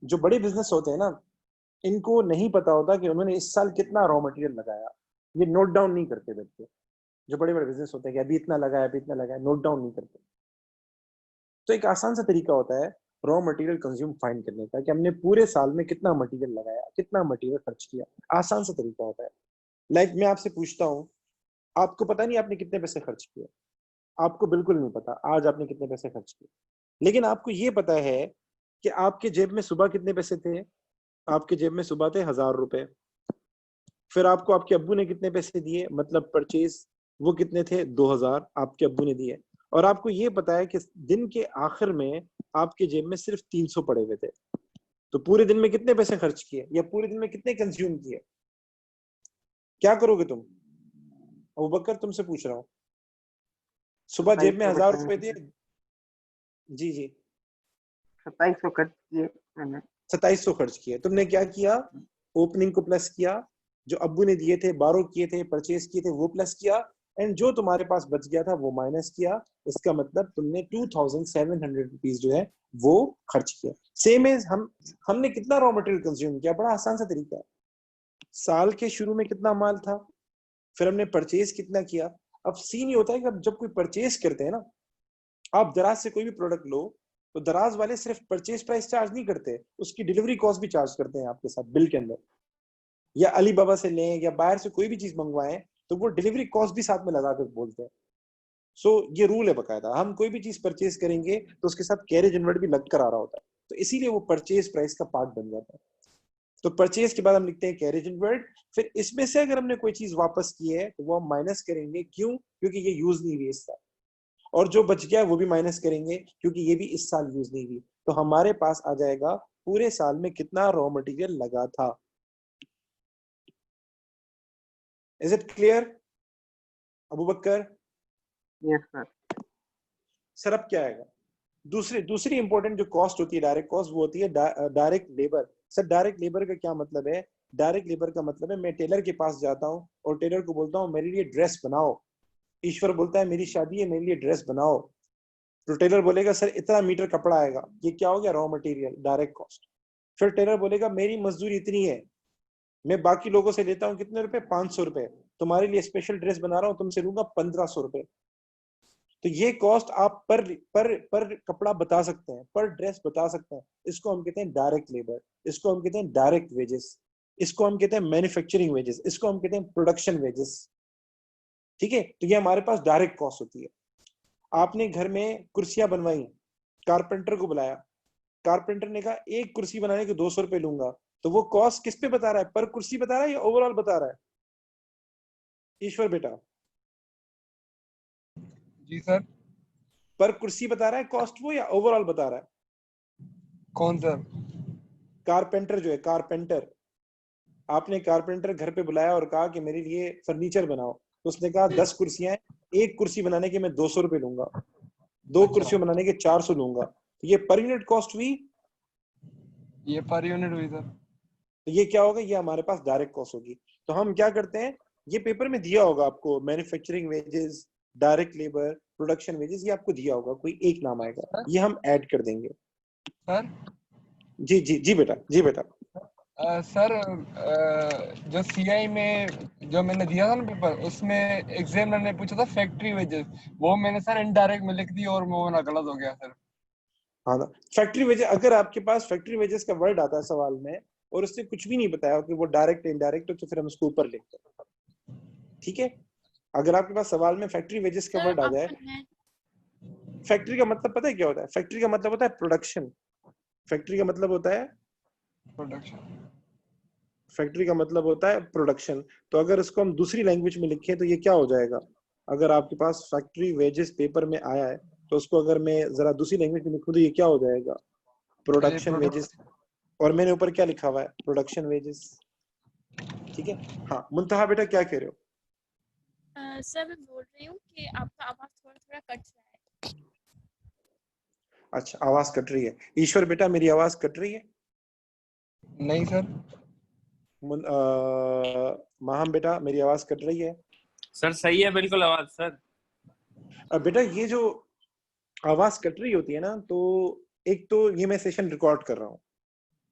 जो बड़े बिजनेस होते हैं ना, इनको नहीं पता होता कि उन्होंने इस साल कितना रॉ मटेरियल लगाया, ये नोट डाउन नहीं करते बच्चे। जो बड़े बड़े बिजनेस होते हैं कि अभी इतना लगाया, अभी इतना लगाया, नोट डाउन नहीं करते। तो एक आसान सा तरीका होता है रॉ मटेरियल कंज्यूम फाइंड करने का, कि हमने पूरे साल में कितना मटेरियल लगाया, कितना मटेरियल खर्च किया। आसान सा तरीका होता है। लाइक मैं आपसे पूछता हूँ, आपको पता नहीं आपने कितने पैसे खर्च किए, आपको बिल्कुल नहीं पता आज आपने कितने पैसे खर्च किए, लेकिन आपको ये पता है कि आपके जेब में सुबह कितने पैसे थे। आपके जेब में सुबह थे 1000 रुपए। फिर आपको आपके अब्बू ने कितने पैसे दिए, मतलब परचेज, वो कितने थे? 2000 आपके अब्बू ने दिए। और आपको ये पता है कि दिन के आखिर में आपके जेब में सिर्फ 300 पड़े हुए थे। तो पूरे दिन में कितने पैसे खर्च किए, या पूरे दिन में कितने कंज्यूम किए? क्या करोगे तुम? अबू बकर तुमसे पूछ रहा हूँ। सुबह जेब में 1000 रुपए थे। जी जी। 2700 खर्च किए मैंने। 2700 खर्च किए। तुमने क्या किया? ओपनिंग को प्लस किया, जो अब्बू ने दिए थे, बारो किए थे, परचेज किए थे, वो प्लस किया, एंड जो तुम्हारे पास बच गया था वो माइनस किया। इसका मतलब तुमने 2700 रुपीज जो है वो खर्च किया। सेम एज हमने कितना रॉ मटेरियल कंज्यूम किया, बड़ा आसान सा तरीका है। साल के शुरू में कितना माल था, फिर हमने परचेज कितना किया, अब सीन ये होता है कि अब जब कोई परचेज करते हैं ना, आप दराज से कोई भी प्रोडक्ट लो तो दराज वाले सिर्फ परचेज प्राइस चार्ज नहीं करते, उसकी डिलीवरी कॉस्ट भी चार्ज करते हैं आपके साथ बिल के अंदर। या अली बाबा से लें या बाहर से कोई भी चीज मंगवाएं तो वो डिलीवरी कॉस्ट भी साथ में लगा कर बोलते हैं। सो ये रूल है बकायदा, हम कोई भी चीज परचेज करेंगे तो उसके साथ कैरेज इनवर्ट भी लग कर आ रहा होता है, तो इसीलिए वो परचेज प्राइस का पार्ट बन जाता है। तो परचेज के बाद हम लिखते हैं कैरेज इनवर्ट, फिर इसमें से अगर हमने कोई चीज वापस की है तो वो हम माइनस करेंगे, क्यों? क्योंकि ये यूज नहीं हुई इस साल, और जो बच गया वो भी माइनस करेंगे क्योंकि ये भी इस साल यूज नहीं हुई। तो हमारे पास आ जाएगा पूरे साल में कितना रॉ मटेरियल लगा था। Is it clear Abu Bakar? Yes sir. Sir अब क्या आएगा? दूसरी इंपॉर्टेंट जो कॉस्ट होती है डायरेक्ट कॉस्ट, वो होती है direct labour. Sir direct labour का क्या मतलब है? डायरेक्ट लेबर का मतलब है मैं टेलर के पास जाता हूँ और टेलर को बोलता हूँ मेरे लिए ड्रेस बनाओ। ईश्वर बोलता है मेरी शादी है, मेरे लिए ड्रेस बनाओ। तो टेलर बोलेगा सर इतना मीटर कपड़ा आएगा, ये क्या हो गया? Raw material, direct cost. फिर टेलर बोलेगा मेरी मजदूरी इतनी है, मैं बाकी लोगों से लेता हूँ कितने रुपए? 500 रुपए। तुम्हारे लिए स्पेशल ड्रेस बना रहा हूँ, तुमसे लूंगा 1500 रुपए। तो ये कॉस्ट आप पर कपड़ा बता सकते हैं, पर ड्रेस बता सकते हैं। इसको हम कहते हैं डायरेक्ट लेबर, इसको हम कहते हैं डायरेक्ट वेजेस, इसको हम कहते हैं मैन्युफैक्चरिंग वेजेस, इसको हम कहते हैं प्रोडक्शन वेजेस। ठीक है, तो ये हमारे पास डायरेक्ट कॉस्ट होती है। आपने घर में कुर्सियां बनवाई, कारपेंटर को बुलाया, कारपेंटर ने कहा एक कुर्सी बनाने के 200 रुपए लूंगा, तो वो कॉस्ट किस पे बता रहा है? पर कुर्सी बता रहा है या ओवरऑल बता रहा है? ईश्वर बेटा जी सर। पर कुर्सी बता रहा है कॉस्ट वो, या ओवरऑल बता रहा है? कौन सर? कारपेंटर जो है, कारपेंटर, आपने कारपेंटर घर पे बुलाया और कहा कि मेरे लिए फर्नीचर बनाओ, तो उसने कहा 10 कुर्सियां हैं, एक कुर्सी बनाने के मैं 200 रुपए लूंगा, 2 अच्छा। कुर्सियां बनाने के 400 लूंगा, तो ये पर यूनिट कॉस्ट हुई। ये पर यूनिट हुई सर। तो ये क्या होगा? ये हमारे पास डायरेक्ट कॉस्ट होगी। तो हम क्या करते हैं, ये पेपर में दिया होगा आपको, manufacturing wages, direct labour, production wages, ये आपको दिया होगा, कोई एक नाम आएगा, ये हम ऐड कर देंगे। सर जी जी जी बेटा, जी बेटा। सर जो सीआई में जो मैंने दिया था ना पेपर, उसमें एग्जामिनर ने पूछा था फैक्ट्री वेजेस, वो मैंने सर इनडायरेक्ट में लिख दिया और वो ना गलत हो गया सर। हाँ ना, फैक्ट्री वेजेस, अगर आपके पास फैक्ट्री वेजेस का वर्ड आता है सवाल में और उससे कुछ भी नहीं बताया कि वो डायरेक्ट इनडायरेक्ट हो, तो फिर हम उसको ऊपर लिखते हैं। ठीक है, अगर आपके पास सवाल में फैक्ट्री वेजेस का वर्ड आ जाए, फैक्ट्री का मतलब पता है क्या होता है? फैक्ट्री का मतलब होता है प्रोडक्शन। फैक्ट्री का मतलब होता है प्रोडक्शन। फैक्ट्री का मतलब होता है प्रोडक्शन। तो अगर इसको हम दूसरी लैंग्वेज में लिखें तो ये क्या हो जाएगा? अगर आपके पास फैक्ट्री वेजेस पेपर में आया है तो उसको अगर मैं जरा दूसरी लैंग्वेज में लिखूं तो ये क्या हो जाएगा? Production wages. और मैंने ऊपर क्या लिखा हुआ है? Production wages. ठीक है। हाँ मुंतहा बेटा क्या कह रहे हो? सर मैं बोल रही हूँ कि आपका आवाज थोड़ा थोड़ा कट रहा है। अच्छा आवाज कट रही है। ईश्वर बेटा मेरी आवाज कट रही है? नहीं सर। माहम बेटा मेरी आवाज कट रही है? सर सही है बिल्कुल आवाज सर। अब बेटा ये जो आवाज कट रही होती है ना, तो एक तो ये मैं सेशन रिकॉर्ड कर रहा हूँ,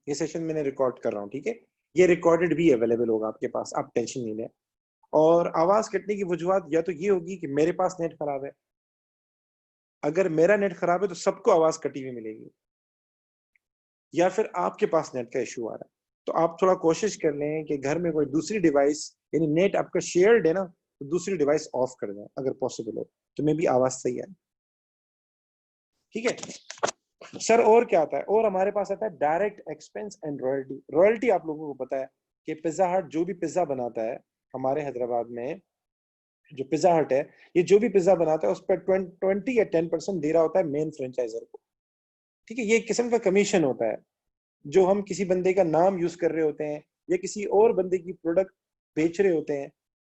ये सेशन मैंने रिकॉर्ड कर रहा हूँ, ठीक है, ये रिकॉर्डेड भी अवेलेबल होगा आपके पास, आप टेंशन नहीं लें। और आवाज कटने की वजूहत या तो ये होगी कि मेरे पास नेट खराब है, अगर मेरा नेट खराब है तो सबको आवाज कटी हुई मिलेगी, या फिर आपके पास नेट का इशू आ रहा है। तो आप थोड़ा कोशिश कर लें कि घर में कोई दूसरी डिवाइस, यानी नेट आपका शेयर्ड है ना, तो दूसरी डिवाइस ऑफ कर दें अगर पॉसिबल हो, तो मे भी आवाज सही आए। ठीक है सर। और क्या आता है? और हमारे पास आता है direct expense and royalty. Royalty आप लोगों को पता है कि पिज्जा हट जो भी पिज्जा बनाता है हमारे हैदराबाद में, जो पिज्जा हट है, ये जो भी पिज्जा बनाता है उस पर 20 या 10% दे रहा होता है मेन फ्रेंचाइजर को। ठीक है, ये एक किस्म का कमीशन होता है जो हम किसी बंदे का नाम यूज कर रहे होते हैं या किसी और बंदे की प्रोडक्ट बेच रहे होते हैं,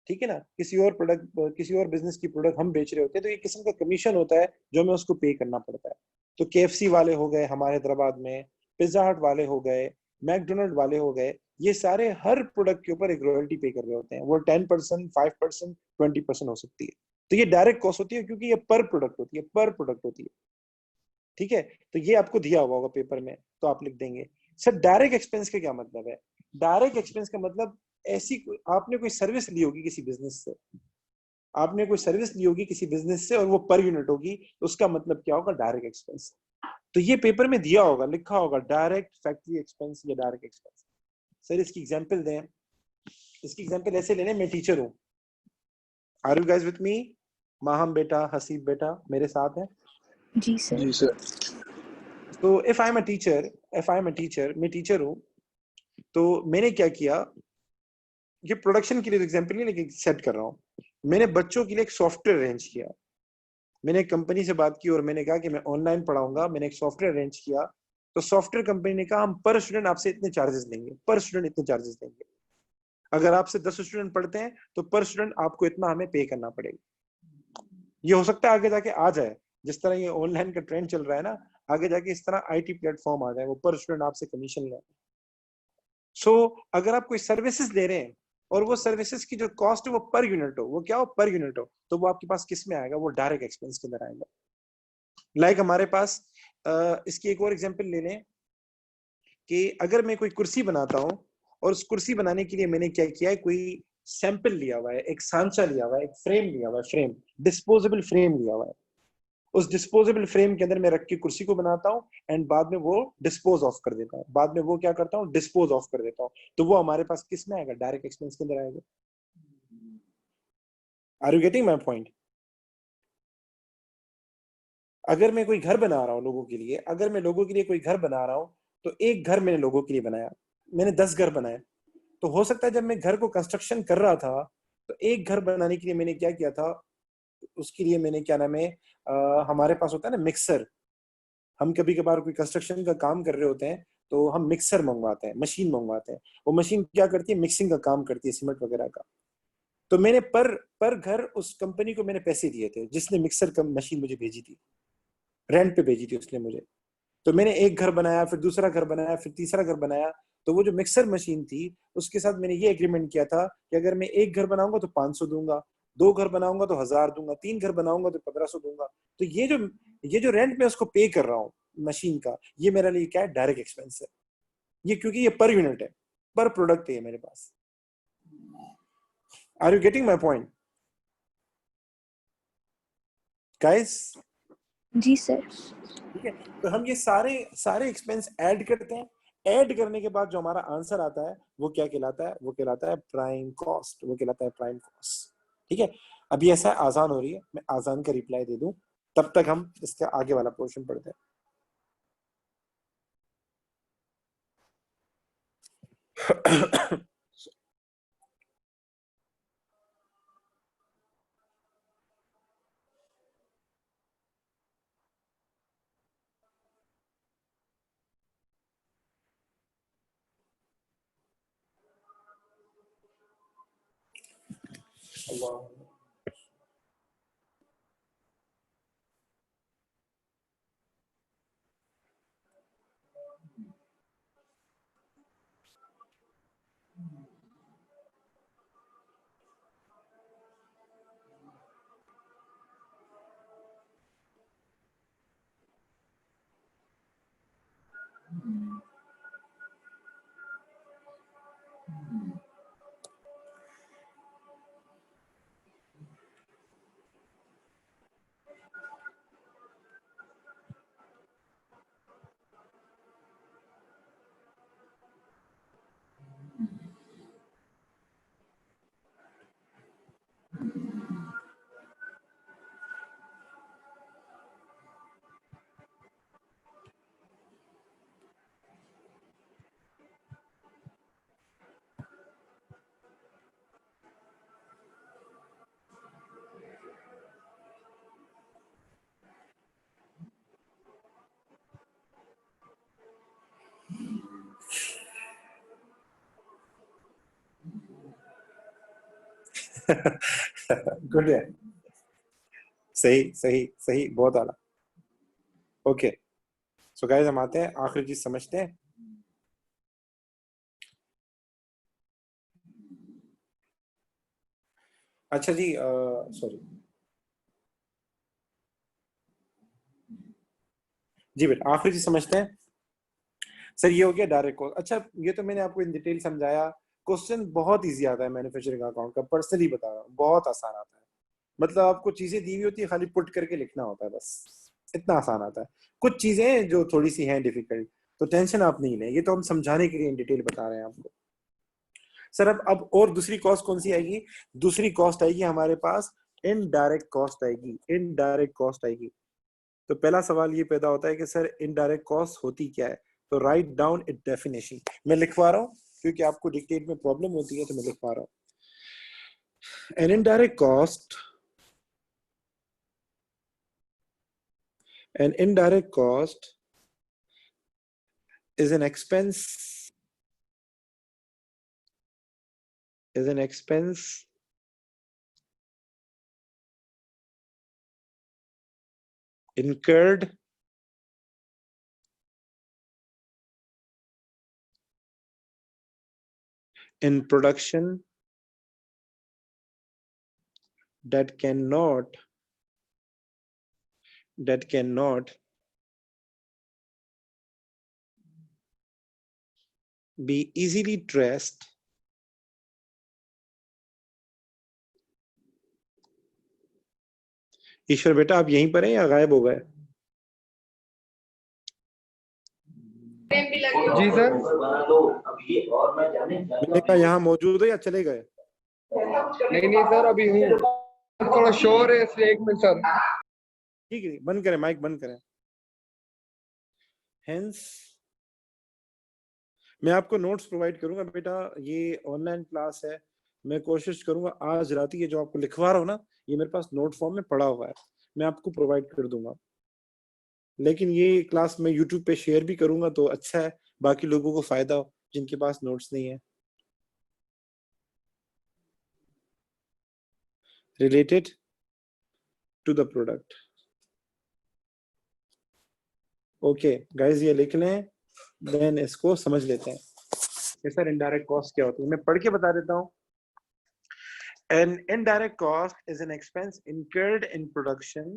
ठीक है ना, किसी और प्रोडक्ट, किसी और बिजनेस की प्रोडक्ट हम बेच रहे होते हैं, तो ये किस्म का कमीशन होता है जो हमें उसको पे करना पड़ता है। तो KFC वाले हो गए हमारे हैदराबाद में, पिज्जा हट वाले हो गए, मैकडोनल्ड वाले हो गए, ये सारे हर प्रोडक्ट के ऊपर एक रॉयल्टी पे कर रहे होते हैं। वो 10%, 5%, 20% हो सकती है। तो ये डायरेक्ट कॉस्ट होती है क्योंकि ये पर प्रोडक्ट होती है, पर प्रोडक्ट होती है। ठीक है, तो ये आपको दिया हुआ होगा पेपर में, तो आप लिख देंगे। सर डायरेक्ट एक्सपेंस का क्या मतलब है? डायरेक्ट एक्सपेंस का मतलब ऐसी आपने कोई सर्विस ली होगी किसी बिजनेस से, आपने कोई सर्विस ली होगी किसी बिजनेस से और वो पर यूनिट होगी, तो उसका मतलब क्या होगा? Direct expense. तो ये पेपर में दिया होगा, लिखा होगा डायरेक्ट फैक्ट्री एक्सपेंस या डायरेक्ट एक्सपेंस। सर इसकी एग्जांपल दें। इसकी एग्जांपल ऐसे लेने, मैं टीचर हूँ। Are you guys with me? Maham बेटा, हसीब बेटा मेरे साथ हैं? जी सर। जी सर। तो if I am a teacher, मैं टीचर हूँ, तो मैंने क्या किया, ये प्रोडक्शन के लिए एग्जांपल नहीं लेकिन सेट कर रहा हूँ। मैंने बच्चों के लिए एक सॉफ्टवेयर अरेंज किया। मैंने एक कंपनी से बात की और मैंने कहा कि मैं ऑनलाइन पढ़ाऊंगा। मैंने एक सॉफ्टवेयर अरेंज किया, तो सॉफ्टवेयर कंपनी ने कहा हम पर स्टूडेंट आपसे इतने चार्जेस लेंगे, पर स्टूडेंट इतने चार्जेस लेंगे। अगर आपसे 10 स्टूडेंट पढ़ते हैं तो पर स्टूडेंट आपको इतना हमें पे करना पड़ेगा। ये हो सकता है आगे जाके आ जाए, जिस तरह ये ऑनलाइन का ट्रेंड चल रहा है ना, आगे जाके इस तरह आईटी प्लेटफॉर्म आ जाए, वो पर स्टूडेंट आपसे कमीशन ले। सो अगर आप कोई सर्विसेज ले रहे हैं और वो सर्विसेज की जो कॉस्ट है वो पर यूनिट हो, वो क्या हो? पर यूनिट हो, तो वो आपके पास किस में आएगा? वो डायरेक्ट एक्सपेंस के अंदर आएगा। लाइक हमारे पास इसकी एक और एग्जांपल ले लें कि अगर मैं कोई कुर्सी बनाता हूं और उस कुर्सी बनाने के लिए मैंने क्या किया है, कोई सैंपल लिया हुआ है, एक सांचा लिया हुआ है, एक फ्रेम लिया हुआ है, फ्रेम डिस्पोजेबल फ्रेम लिया हुआ है। उस डिस्पोजेबल फ्रेम के अंदर मैं रख के कुर्सी को बनाता हूँ एंड बाद में वो डिस्पोज ऑफ कर देता हूँ। बाद में वो क्या करता हूँ? डिस्पोज ऑफ कर देता हूँ। तो वो हमारे पास किस में आएगा? डायरेक्ट एक्सपेंस के अंदर आएगा। Are you getting my point? अगर मैं कोई घर बना रहा हूँ लोगों के लिए, अगर मैं लोगों के लिए कोई घर बना रहा हूँ, तो एक घर मैंने लोगों के लिए बनाया, मैंने 10 घर बनाए। तो हो सकता है जब मैं घर को कंस्ट्रक्शन कर रहा था, तो एक घर बनाने के लिए मैंने क्या किया था, उसके लिए मैंने क्या नाम है, हमारे पास होता है ना मिक्सर। हम कभी कभार कोई कंस्ट्रक्शन का काम कर रहे होते हैं तो हम मिक्सर मंगवाते हैं, मशीन मंगवाते हैं। वो मशीन क्या करती है? मिक्सिंग का काम करती है, सीमेंट वगैरह का। तो मैंने पर घर उस कंपनी को मैंने पैसे दिए थे जिसने मिक्सर का मशीन मुझे भेजी थी, रेंट पे भेजी थी उसने मुझे। तो मैंने एक घर बनाया, फिर दूसरा घर बनाया, फिर तीसरा घर बनाया। तो वो जो मिक्सर मशीन थी उसके साथ मैंने ये एग्रीमेंट किया था कि अगर मैं एक घर बनाऊंगा तो 500 दूंगा, 2 घर बनाऊंगा तो 1000 दूंगा, 3 घर बनाऊंगा तो 1500 दूंगा। तो ये जो रेंट मैं उसको पे कर रहा हूँ मशीन का, ये मेरे लिए क्या है? डायरेक्ट एक्सपेंस है ये, क्योंकि ये पर यूनिट है, पर प्रोडक्ट है मेरे पास। Are you getting my point guys? जी सर। ठीक है, तो हम ये सारे एक्सपेंस ऐड करते हैं। ऐड करने के बाद जो हमारा आंसर आता है वो क्या कहलाता है? वो कहलाता है प्राइम कॉस्ट। वो कहलाता है प्राइम कॉस्ट। ठीक है, अभी ऐसा आसान हो रही है, मैं आसान का रिप्लाई दे दूं, तब तक हम इसका आगे वाला पोर्शन पढ़ते हैं। गुड है, सही सही सही, बहुत आला। ओके, सो गाइस हम आते हैं आखिरी चीज समझते हैं। अच्छा जी, सॉरी जी बेटा, आखिरी चीज समझते हैं। सर ये हो गया डायरेक्ट कॉस्ट। अच्छा, ये तो मैंने आपको इन डिटेल समझाया। क्वेश्चन बहुत इजी आता है मैन्युफैक्चरिंग अकाउंट का, पर्सनली बता रहा हूँ, बहुत आसान आता है। मतलब आपको चीजें दी हुई होती है, खाली पुट करके लिखना होता है, बस इतना आसान आता है। कुछ चीजें हैं जो थोड़ी सी हैं डिफिकल्ट, तो टेंशन आप नहीं लें, ये तो हम समझाने के लिए इन डिटेल बता रहे हैं आपको। सर अब और दूसरी कॉस्ट कौन सी आएगी? दूसरी कॉस्ट आएगी हमारे पास इनडायरेक्ट कॉस्ट आएगी। इनडायरेक्ट कॉस्ट आएगी तो पहला सवाल ये पैदा होता है कि सर इनडायरेक्ट कॉस्ट होती क्या है? तो राइट डाउन इट डेफिनेशन। मैं लिखवा रहा हूँ क्योंकि आपको डिक्टेट में प्रॉब्लम होती है, तो मैं लिखवा रहा हूँ। An indirect cost, an indirect cost is an expense incurred in production that cannot be easily traced ईश्वर बेटा आप यहीं पर हैं या गायब हो गए? जी सर। मैंने कहा यहाँ मौजूद है या चले गए? नहीं सर, अभी हूँ, थोड़ा शोर है इसलिए 1 मिनट सर। ठीक है, बंद करें, माइक बंद करें। हेंस मैं आपको नोट्स प्रोवाइड करूंगा बेटा, ये ऑनलाइन क्लास है, मैं कोशिश करूंगा आज रात ही ये जो आपको लिखवा रहा हूँ ना, ये मेरे पास नोट फॉर्म में पड़ा हुआ है, मैं आपको प्रोवाइड कर दूंगा। लेकिन ये क्लास मैं यूट्यूब पे शेयर भी करूंगा तो अच्छा है, बाकी लोगों को फायदा हो जिनके पास नोट्स नहीं है। Related to the product. Okay guys, ये लिख लें, देन इसको समझ लेते हैं कि सर इनडायरेक्ट कॉस्ट क्या होती है। मैं पढ़ के बता देता हूँ। An indirect cost is an expense incurred in production,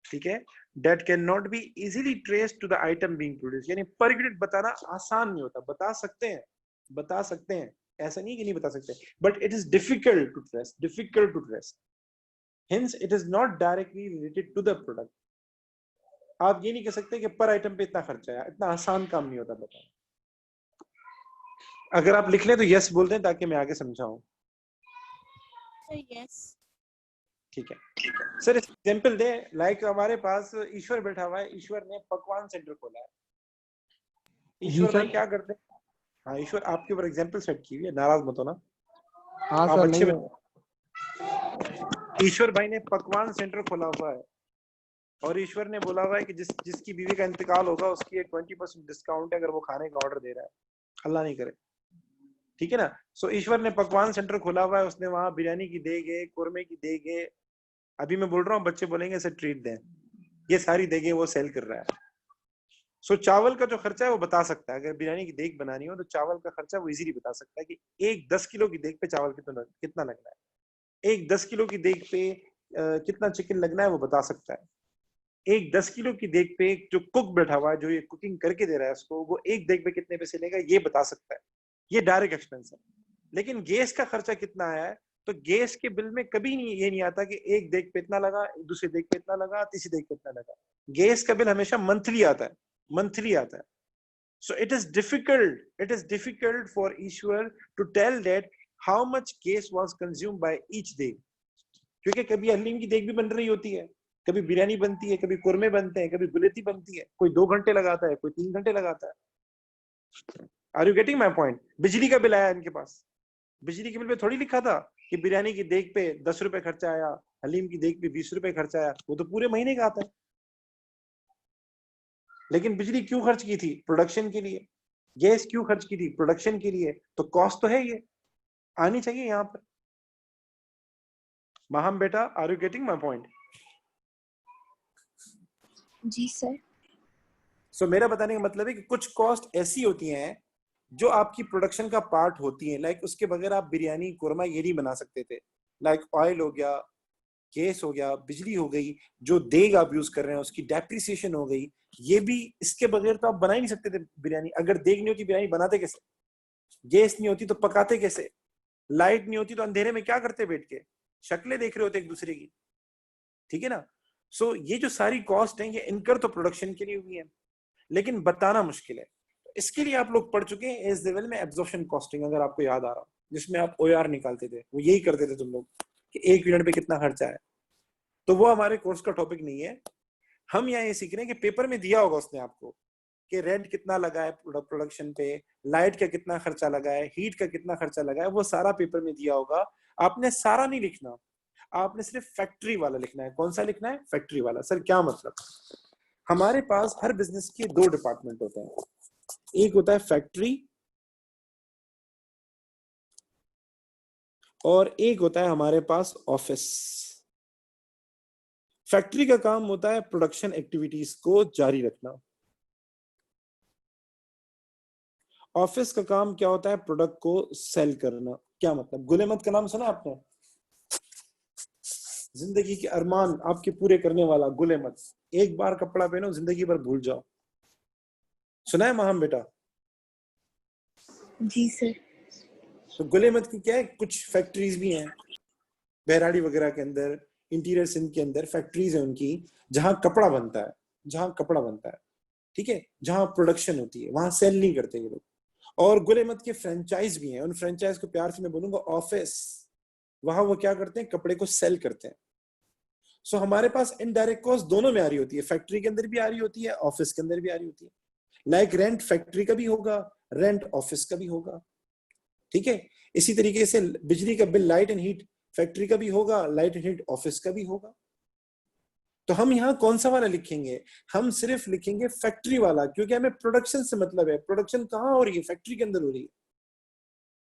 ठीक है, that cannot be easily traced to the item being produced। यानी पर यूनिट बताना आसान नहीं होता, बता सकते हैं, ऐसा नहीं कि नहीं बता सकते, but it is difficult to trace, hence it is not directly related to the product। आप ये नहीं कह सकते कि पर आइटम पे इतना खर्चा है, इतना आसान काम नहीं होता बताना। अगर आप लिख लें तो यस बोल दें ताकि मैं आगे समझाऊं। यस। ठीक है सर, एग्जांपल दे, लाइक हमारे पास ईश्वर बैठा हुआ है, ईश्वर ने पकवान सेंटर खोला है। ईश्वर भाई क्या करते हैं? हाँ ईश्वर, आपके ऊपर एग्जांपल सेट की हुई है, नाराज मत होना। हाँ आप सर, अच्छे नहीं। ईश्वर भाई ने पकवान सेंटर खोला हुआ है और ईश्वर ने बोला हुआ है कि जिसकी बीवी का इंतकाल होगा उसकी 20% डिस्काउंट है अगर वो खाने का ऑर्डर दे रहा है, अल्लाह नहीं करे, ठीक है ना। सो ईश्वर ने पकवान सेंटर खोला हुआ है, उसने वहां बिरयानी की देगे, कुरमे की देगे, अभी मैं बोल रहा हूँ बच्चे बोलेंगे इसे ट्रीट दें, ये सारी देगे वो सेल कर रहा है। सो चावल का जो खर्चा है वो बता सकता है, अगर बिरयानी की देग बनानी हो तो चावल का खर्चा वो इजीली बता सकता है कि एक 10 किलो की देग पे चावल कितना लगना है, एक 10 किलो की देग पे कितना चिकन लगना है वो बता सकता है, एक 10 किलो की देग पे जो कुक बैठा हुआ है जो ये कुकिंग करके दे रहा है उसको, वो एक देग पे कितने पैसे लेगा ये बता सकता है। ये डायरेक्ट एक्सपेंस है। लेकिन गैस का खर्चा कितना है, तो गैस के बिल में कभी नहीं ये नहीं आता कि एक देग पे इतना लगा, दूसरे देग पे इतना लगा, तीसरी देग पे इतना लगा। गैस का बिल हमेशा मंथली आता है, So it is difficult for Ishwar to tell that how much gas was consumed by each day, क्योंकि कभी हलीम की देग भी बन रही होती है, कभी बिरयानी बनती है, कभी कुरमे बनते हैं, कभी गुलेती बनती है, कोई 2 घंटे लगाता है, कोई 3 घंटे लगाता है। Are you getting my point? बिजली का बिल आया इनके पास, बिजली के बिल पे थोड़ी लिखा था कि बिरयानी की देग पे 10 रुपए खर्चा आया, हलीम की देग पे 20 रुपए खर्चा आया, वो तो पूरे महीने का आता है। लेकिन बिजली क्यों खर्च की थी? प्रोडक्शन के लिए। गैस क्यों खर्च की थी? प्रोडक्शन के लिए। तो कॉस्ट तो है, ये आनी चाहिए यहाँ पर। माहम बेटा, are you getting my point? जी सर। सो मेरा बताने का मतलब है कि कुछ कॉस्ट ऐसी होती हैं जो आपकी प्रोडक्शन का पार्ट होती है, लाइक उसके बगैर आप बिरयानी कुरमा ये नहीं बना सकते थे। लाइक ऑयल हो गया, गैस हो गया, बिजली हो गई, जो देग आप यूज कर रहे हैं उसकी डेप्रिसिएशन हो गई, ये भी इसके बगैर तो आप बना ही नहीं सकते थे बिरयानी। अगर देग नहीं होती बिरयानी बनाते कैसे? गैस नहीं होती तो पकाते कैसे? लाइट नहीं होती तो अंधेरे में क्या करते बैठ के? शक्लें देख रहे होते एक दूसरे की, ठीक है ना। सो ये जो सारी कॉस्ट है ये इनकर तो प्रोडक्शन के लिए हुई है, लेकिन बताना मुश्किल है। इसके लिए आप लोग पढ़ चुके हैं एज लेवल में एब्जॉर्प्शन कॉस्टिंग, अगर आपको याद आ रहा हो, जिसमें आप ओआर निकालते थे, वो यही करते थे तुम लोग कि 1 यूनिट पे कितना खर्चा है। तो वो हमारे कोर्स का टॉपिक नहीं है। हम यहाँ ये सीख रहे हैं कि पेपर में दिया होगा उसने आपको कि रेंट कितना लगा है प्रोडक्शन पे, लाइट का कितना खर्चा लगा है, हीट का कितना खर्चा लगा है, वो सारा पेपर में दिया होगा। आपने सारा नहीं लिखना, आपने सिर्फ फैक्ट्री वाला लिखना है। कौन सा लिखना है? फैक्ट्री वाला। सर क्या मतलब? हमारे पास हर बिजनेस के 2 डिपार्टमेंट होते हैं, एक होता है फैक्ट्री और एक होता है हमारे पास ऑफिस। फैक्ट्री का काम होता है प्रोडक्शन एक्टिविटीज को जारी रखना, ऑफिस का काम क्या होता है? प्रोडक्ट को सेल करना। क्या मतलब? गुलेमत का नाम सुना आपने? जिंदगी के अरमान आपके पूरे करने वाला गुलेमत। एक बार कपड़ा पहनो, जिंदगी भर भूल जाओ। सुना है माहम बेटा? जी सर। तो गुलेमत की क्या है, कुछ फैक्ट्रीज भी हैं बहराड़ी वगैरह के अंदर, इंटीरियर सिंध के अंदर फैक्ट्रीज है उनकी, जहां कपड़ा बनता है, जहां कपड़ा बनता है, ठीक है, जहां प्रोडक्शन होती है, वहां सेल नहीं करते ये लोग। और गुलेमत के फ्रेंचाइज भी हैं, उन फ्रेंचाइज को प्यार से मैं बोलूंगा ऑफिस, वहां वो क्या करते हैं? कपड़े को सेल करते हैं। सो हमारे पास इनडायरेक्ट कॉस्ट दोनों में आ रही होती है, फैक्ट्री के अंदर भी आ रही होती है, ऑफिस के अंदर भी आ रही होती है। लाइक रेंट फैक्ट्री का भी होगा, रेंट ऑफिस का भी होगा, ठीक है। इसी तरीके से बिजली का bill, light and heat factory का भी होगा, लाइट एंड हीट ऑफिस का भी होगा। तो हम यहाँ कौन सा वाला लिखेंगे? हम सिर्फ लिखेंगे फैक्ट्री वाला, क्योंकि हमें प्रोडक्शन से मतलब है। प्रोडक्शन कहाँ हो रही है? फैक्ट्री के अंदर हो रही है।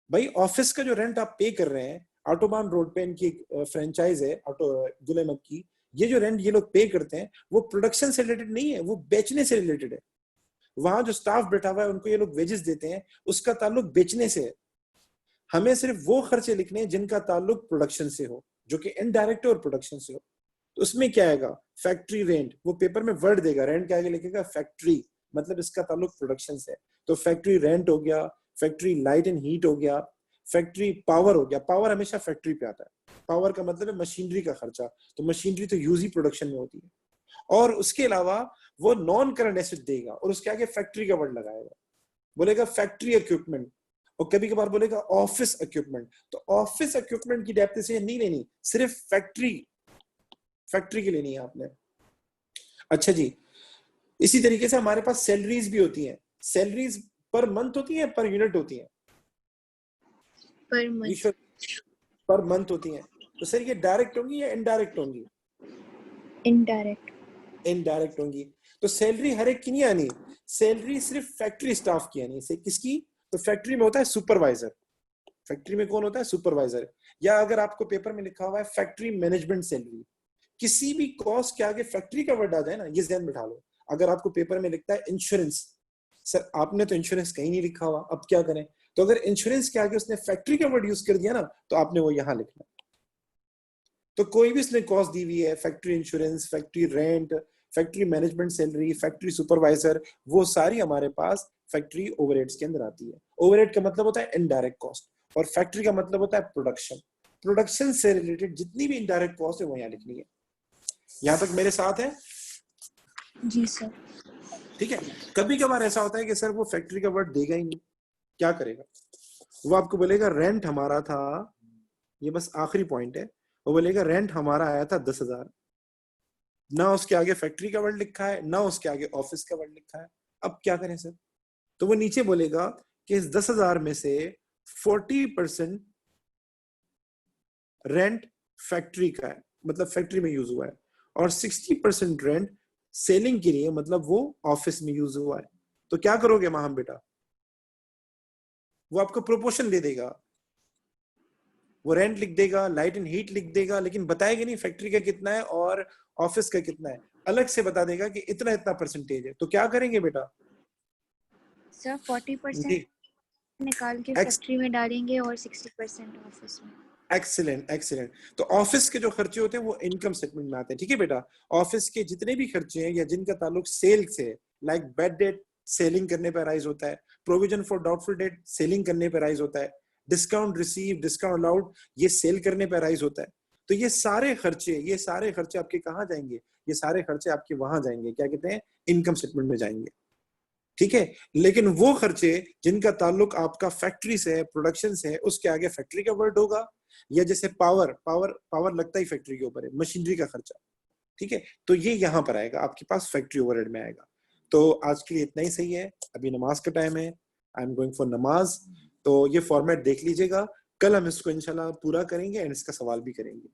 भाई ऑफिस का जो रेंट आप पे कर रहे हैं, ऑटोबान रोड पे इनकी फ्रेंचाइज है ऑटो गुलेमत की, ये जो रेंट ये लोग पे करते हैं वो प्रोडक्शन से रिलेटेड नहीं है, वो बेचने से रिलेटेड है। वहां जो स्टाफ बैठा हुआ है उनको ये लोग वेजेस देते हैं, उसका ताल्लुक बेचने से है। हमें सिर्फ वो खर्चे लिखने हैं जिनका ताल्लुक प्रोडक्शन से हो, जो कि इनडायरेक्ट और प्रोडक्शन से हो। तो उसमें क्या आएगा? Factory rent. वो पेपर में वर्ड देगा, रेंट के आगे लिखेगा फैक्ट्री, मतलब इसका ताल्लुक प्रोडक्शन से है। तो फैक्ट्री रेंट हो गया, फैक्ट्री लाइट एंड हीट हो गया, फैक्ट्री पावर हो गया। पावर हमेशा फैक्ट्री पे आता है। पावर का मतलब है मशीनरी का खर्चा, तो मशीनरी तो यूज ही प्रोडक्शन में होती है। और उसके अलावा वो नॉन करंट एसेट देगा और उसके आगे फैक्ट्री का वर्ड लगाएगा, बोलेगा फैक्ट्री इक्विपमेंट, और कभी कभार बोलेगा ऑफिस इक्विपमेंट। तो ऑफिस इक्विपमेंट की डेप्थ से नहीं लेनी, सिर्फ फैक्ट्री की लेनी है आपने। अच्छा जी, इसी तरीके से हमारे पास सैलरीज भी होती हैं। सैलरीज पर मंथ होती है, पर यूनिट होती है? पर मंथ होती हैं। तो सर ये डायरेक्ट होंगी या इनडायरेक्ट होंगी? इनडायरेक्ट होंगी। तो सैलरी हर एक की नहीं आनी, सैलरी सिर्फ फैक्ट्री स्टाफ की आनी। से किसकी? तो फैक्ट्री में होता है सुपरवाइजर। फैक्ट्री में कौन होता है? सुपरवाइजर। या अगर आपको पेपर में लिखा हुआ है फैक्ट्री मैनेजमेंट सैलरी, किसी भी कॉस्ट के आगे फैक्ट्री का वर्ड आ जाए ना, ये ध्यान बिठा लो। अगर आपको पेपर में लिखता है इंश्योरेंस, सर आपने तो इंश्योरेंस कहीं नहीं लिखा हुआ, अब क्या करें? तो अगर इंश्योरेंस के आगे उसने फैक्ट्री का वर्ड यूज कर दिया ना, तो आपने वो यहां लिखना। तो कोई भी उसने कॉस्ट दी हुई है, factory insurance, factory rent, factory management salary, factory supervisor, वो सारी हमारे पास फैक्ट्री ओवरहेड्स के अंदर आती है। ओवरहेड का मतलब होता है इनडायरेक्ट कॉस्ट, और फैक्ट्री का मतलब होता है प्रोडक्शन। प्रोडक्शन से रिलेटेड जितनी भी इनडायरेक्ट कॉस्ट है वो यहाँ लिखनी है। यहाँ तक मेरे साथ है? जी सर। ठीक है। कभी कभार ऐसा होता है कि सर वो फैक्ट्री का वर्ड देगा ही नहीं, क्या करेगा? वो आपको बोलेगा रेंट हमारा था, ये बस आखिरी पॉइंट है, वो बोलेगा रेंट हमारा आया था 10,000, ना उसके आगे फैक्ट्री का वर्ड लिखा है, ना उसके आगे ऑफिस का वर्ड लिखा है। अब क्या करें सर? तो वो नीचे बोलेगा कि इस 10,000 में से 40% रेंट फैक्ट्री का है, मतलब फैक्ट्री में यूज हुआ है, और 60% रेंट सेलिंग के लिए, मतलब वो ऑफिस में यूज हुआ है। तो क्या करोगे माहम बेटा? वो आपको प्रोपोर्शन दे देगा, वो रेंट लिख देगा, लाइट एंड हीट लिख देगा, लेकिन बताएगा नहीं फैक्ट्री का कितना है और ऑफिस का कितना है। अलग से बता देगा कि इतना इतना परसेंटेज है। तो क्या करेंगे बेटा? सर 40% निकाल के फैक्ट्री में डालेंगे और 60% ऑफिस में। Excellent excellent. तो ऑफिस के जो खर्चे होते हैं वो इनकम स्टेटमेंट में आते हैं, ठीक है बेटा। ऑफिस के जितने भी खर्चे हैं या जिनका ताल्लुक सेल से, लाइक बैड डेट सेलिंग करने पर राइज होता है, provision for doubtful debt selling करने पर राइज होता है, डिस्काउंट रिसीव, डिस्काउंट अलाउड, ये सेल करने पर राइज होता है। तो ये सारे खर्चे आपके कहाँ जाएंगे? ये सारे खर्चे आपके वहां जाएंगे, क्या कहते हैं, इनकम स्टेटमेंट में जाएंगे, ठीक है। लेकिन वो खर्चे जिनका ताल्लुक आपका फैक्ट्री से है, प्रोडक्शन से है, उसके आगे फैक्ट्री का वर्ड होगा, या जैसे पावर लगता ही फैक्ट्री के ऊपर है, मशीनरी का खर्चा, ठीक है। तो ये यहाँ पर आएगा, आपके पास फैक्ट्री ओवरहेड में आएगा। तो आज के लिए इतना ही सही है, अभी नमाज का टाइम है, आई एम गोइंग फॉर नमाज। तो ये फॉर्मेट देख लीजिएगा, कल हम इसको इंशाल्लाह पूरा करेंगे एंड इसका सवाल भी करेंगे।